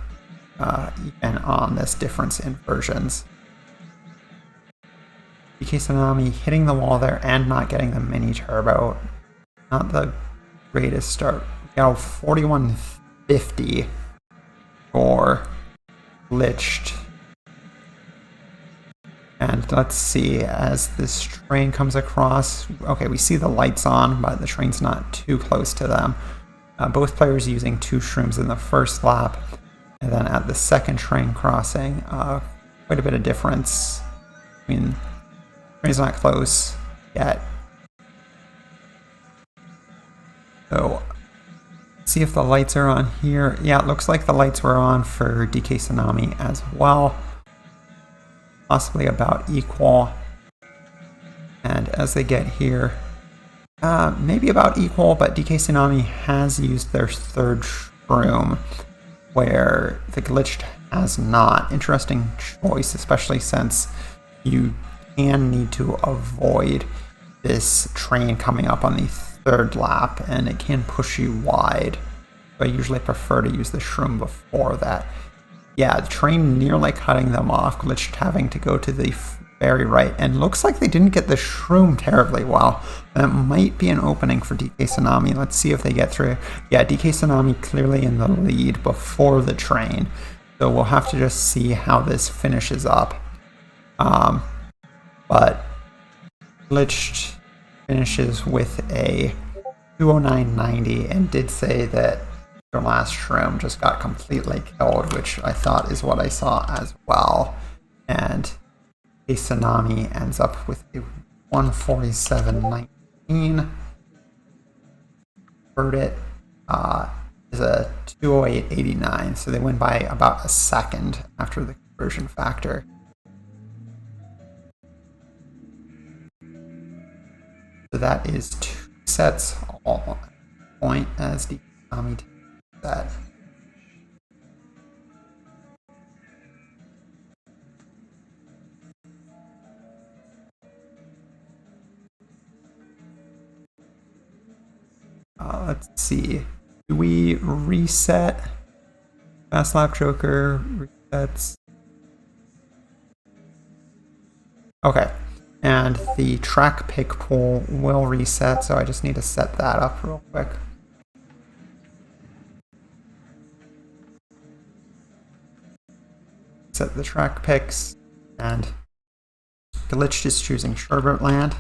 even on this difference in versions. DKtsunami hitting the wall there and not getting the mini turbo. Not the greatest start. We got 4150 for glitched. And let's see, as this train comes across, okay, we see the lights on, but the train's not too close to them. Both players using 2 shrooms in the first lap, and then at the second train crossing, quite a bit of difference. I mean, the train's not close yet. So, let's see if the lights are on here. Yeah, it looks like the lights were on for DKtsunami as well. Possibly about equal. And as they get here, maybe about equal, but DKtsunami has used their third shroom, where the glitched has not. Interesting choice, especially since you can need to avoid this train coming up on the third lap, and it can push you wide. So I usually prefer to use the shroom before that. Yeah, the train nearly cutting them off, glitched having to go to the very right, and looks like they didn't get the shroom terribly well. That might be an opening for DKtsunami. Let's see if they get through. Yeah, DKtsunami clearly in the lead before the train, so we'll have to just see how this finishes up. But glitched finishes with a 209.90 and did say that their last shroom just got completely killed, which I thought is what I saw as well. And DKtsunami ends up with a 147.19. Verdit is a 208.89, so they win by about a second after the conversion factor. So that is 2 sets all point as DKtsunami takes that. Let's see. Do we reset? Fast lap joker resets. Okay. And the track pick pool will reset, so I just need to set that up real quick. Set the track picks, and Glitched is choosing Sherbert Land.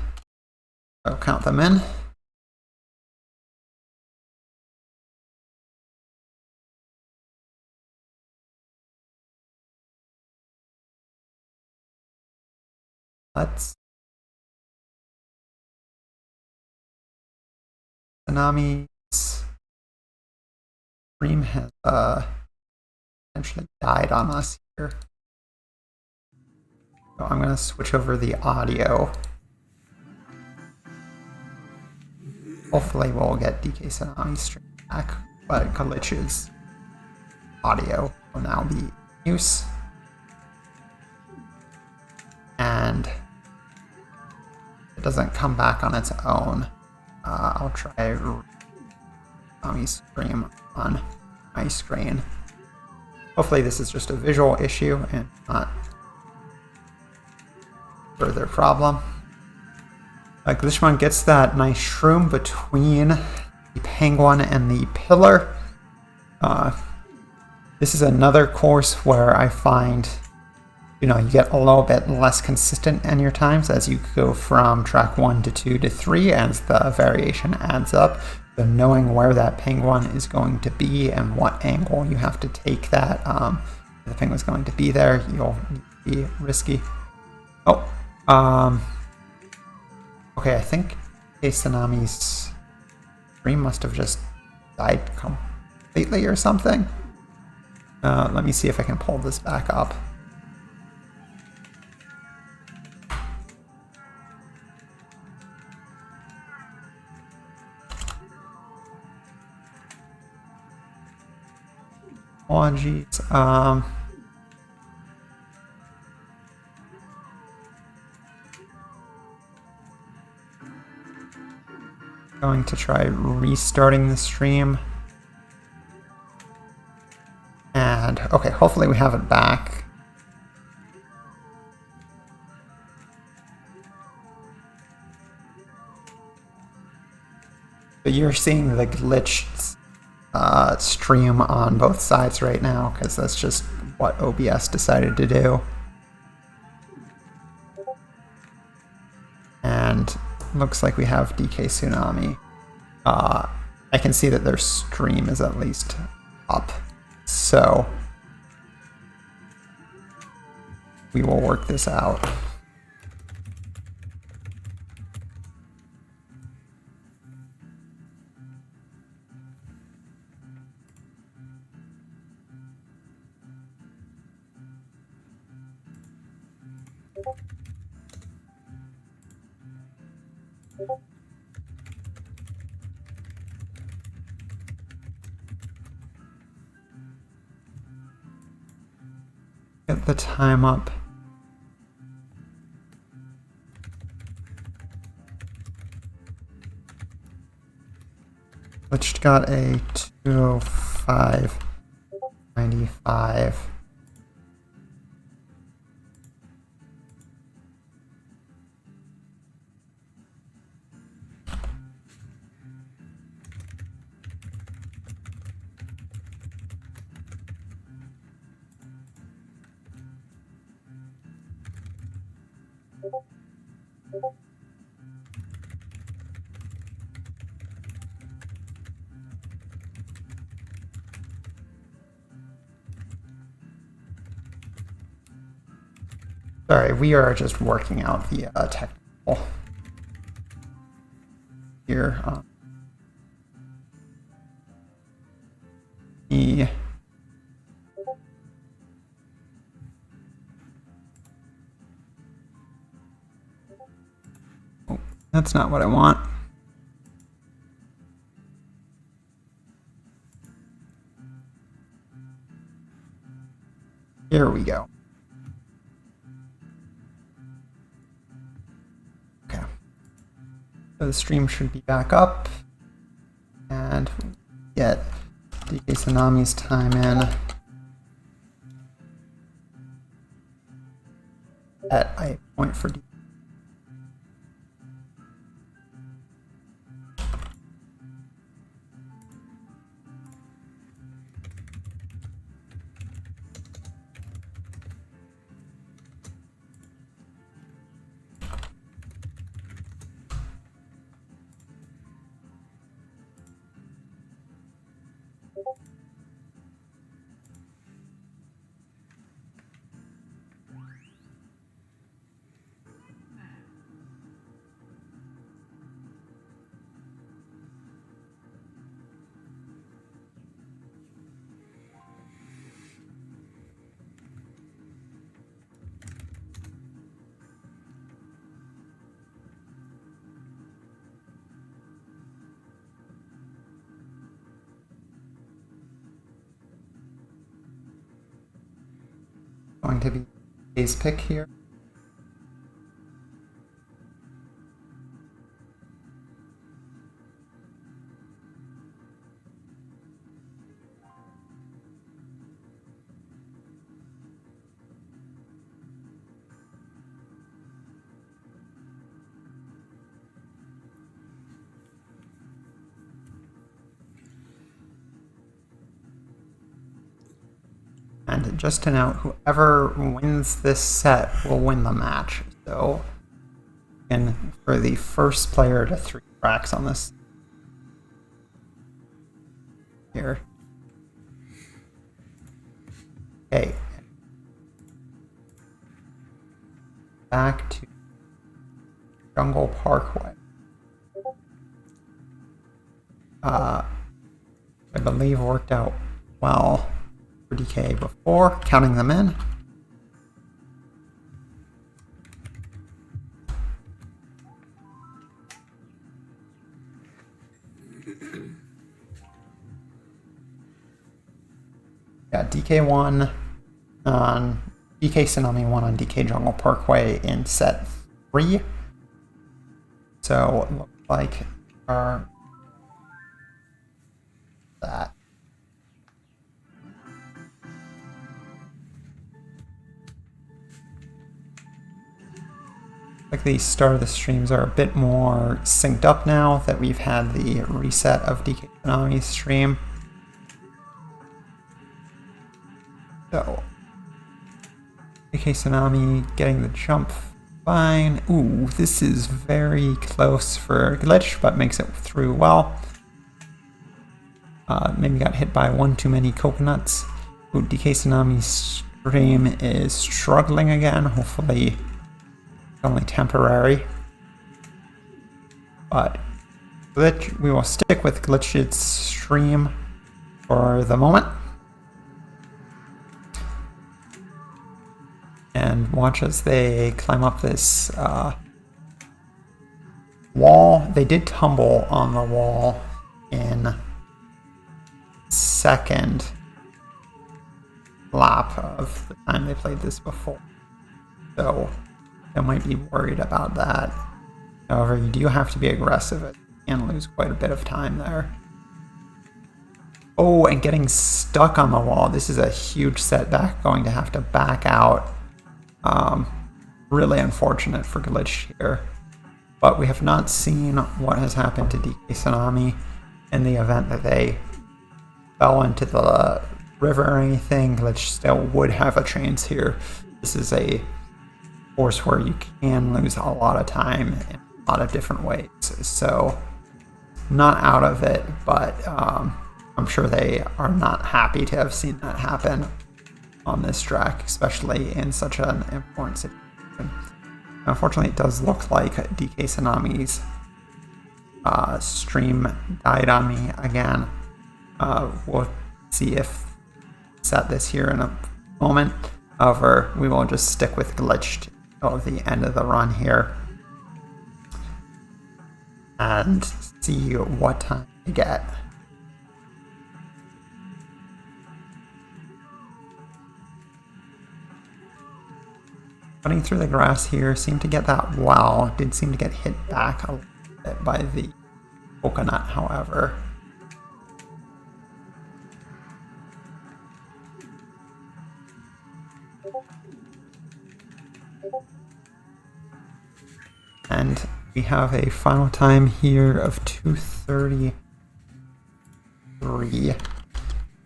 I'll count them in. Let's Tsunami's stream has essentially died on us here. So I'm going to switch over the audio. Hopefully we'll get DKtsunami's stream back, but Glitch's audio will now be in use. And it doesn't come back on its own. I'll try Tommy's stream on my screen. Hopefully this is just a visual issue and not further problem. Glitchmon gets that nice shroom between the penguin and the pillar. This is another course where I find, you get a little bit less consistent in your times as you go from track 1 to 2 to 3 as the variation adds up. So knowing where that penguin is going to be and what angle you have to take that, if the penguin's going to be there, you'll be risky. Okay, I think DKtsunami's stream must have just died completely or something. Let me see if I can pull this back up. Apologies. Going to try restarting the stream. And okay, hopefully we have it back. But you're seeing the glitched stream on both sides right now, because that's just what OBS decided to do. And looks like we have DKtsunami. I can see that their stream is at least up. So we will work this out. Get the time up. Glitched got a 205.95. Sorry, we are just working out the technical here. Oh, that's not what I want. Here we go. Okay. So the stream should be back up. And get DKtsunami's time in at a point for D. Going to be A's pick here. And just to note, whoever wins this set will win the match. So, and for the first player to 3 cracks on this here. Okay. Back to Jungle Parkway. I believe worked out well for DK before, counting them in. Yeah, DK1 on DKtsunami 1 on DK Jungle Parkway in set 3. So it looks like our that. Like the start of the streams are a bit more synced up now that we've had the reset of DKtsunami's stream. So DKtsunami getting the jump fine. Ooh, this is very close for Glitch, but makes it through well. Maybe got hit by one too many coconuts. Ooh, DKtsunami's stream is struggling again. Hopefully it's only temporary. But Glitch, we will stick with Glitch's stream for the moment. And watch as they climb up this wall. They did tumble on the wall in second lap of the time they played this before. So they might be worried about that. However, you do have to be aggressive and lose quite a bit of time there. Oh, and getting stuck on the wall. This is a huge setback, going to have to back out. Really unfortunate for Glitch here. But we have not seen what has happened to DKtsunami in the event that they fell into the river or anything. Glitch still would have a chance here. This is a course where you can lose a lot of time in a lot of different ways. So not out of it, but I'm sure they are not happy to have seen that happen on this track, especially in such an important situation. Unfortunately, it does look like DKtsunami's stream died on me again. We'll see if set this here in a moment. However, we will just stick with Glitched till the end of the run here and see what time we get. Running through the grass here, seemed to get that well. Did seem to get hit back a little bit by the coconut, however. And we have a final time here of 2:33.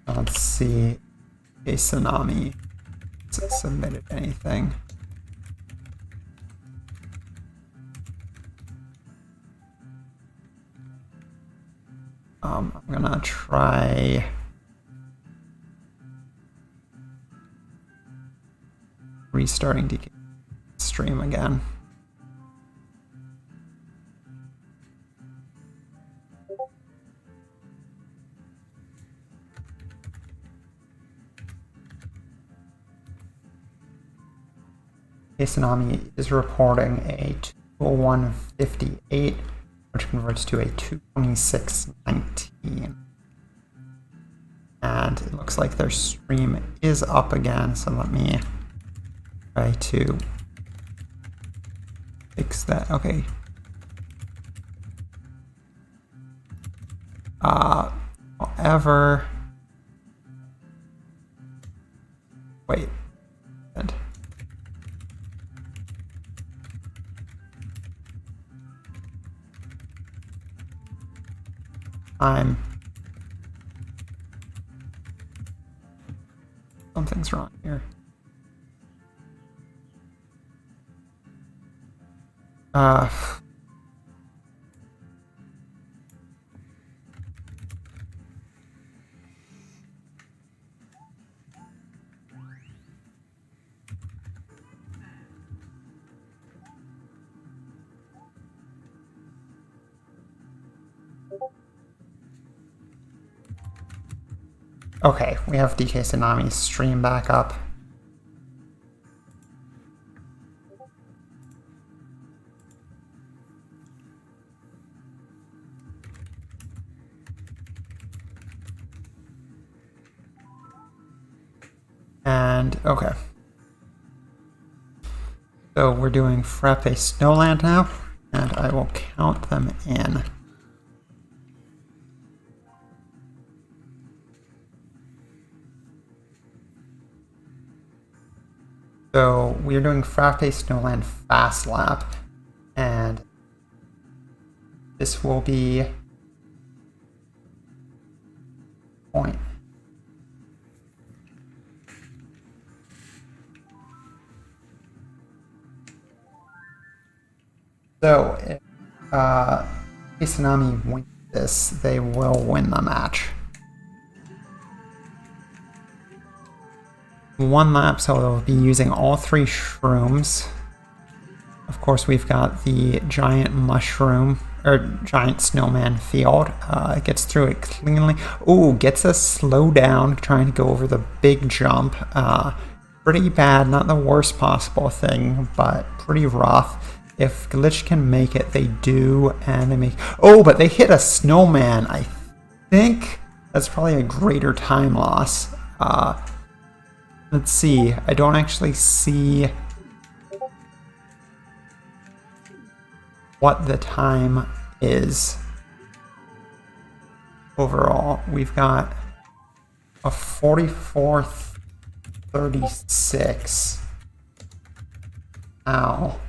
Let's see if Tsunami submitted anything. I'm gonna try restarting DK stream again. Tsunami is reporting a 201.58, which converts to a 226.19. And it looks like their stream is up again, so let me try to fix that. Okay. However, wait. Something's wrong here. Okay, we have DKtsunami's stream back up. And okay. So we're doing Frappe Snowland now, and I will count them in. So we're doing Frappe Snowland Fast Lap, and this will be point. So if DKtsunami wins this, they will win the match. One lap, so they'll be using all 3 shrooms. Of course, we've got the giant mushroom, or giant snowman field. It gets through it cleanly. Ooh, gets a slow down, trying to go over the big jump. Pretty bad, not the worst possible thing, but pretty rough. If Glitch can make it, they do, and they make... Oh, but they hit a snowman. I think that's probably a greater time loss. Let's see. I don't actually see what the time is overall. We've got a 44:36. Ow.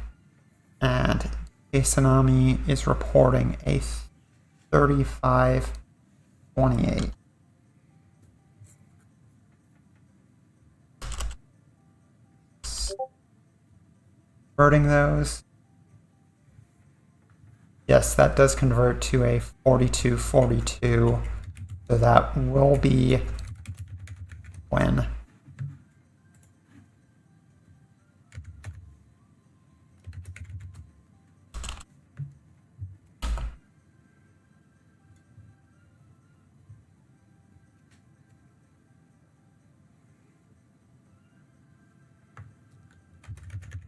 And DKtsunami is reporting a 35:28. Converting those. Yes, that does convert to a 42:42. So that will be when.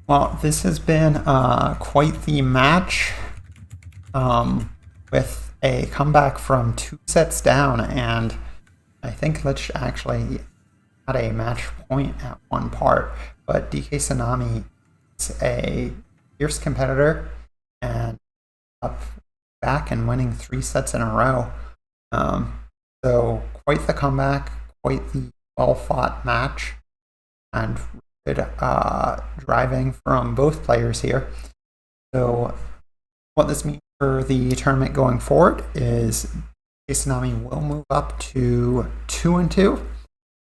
Well, this has been quite the match, with a comeback from 2 sets down, and I think Glitch actually had a match point at one part, but DKtsunami is a fierce competitor and up back and winning 3 sets in a row. So quite the comeback, quite the well-fought match, and good driving from both players here. So what this means for the tournament going forward is DKtsunami will move up to 2-2,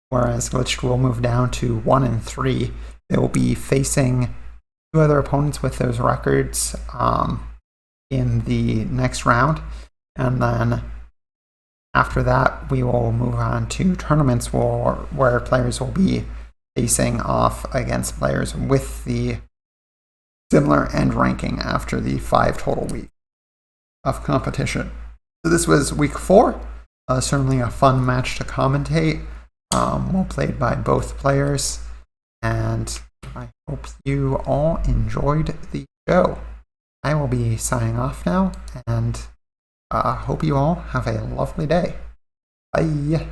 whereas Glitched will move down to 1-3. They will be facing 2 other opponents with those records in the next round, and then after that we will move on to tournaments where players will be facing off against players with the similar end ranking after the 5 total weeks of competition. So this was week 4. Certainly a fun match to commentate. Well played by both players, and I hope you all enjoyed the show. I will be signing off now, and hope you all have a lovely day. Bye.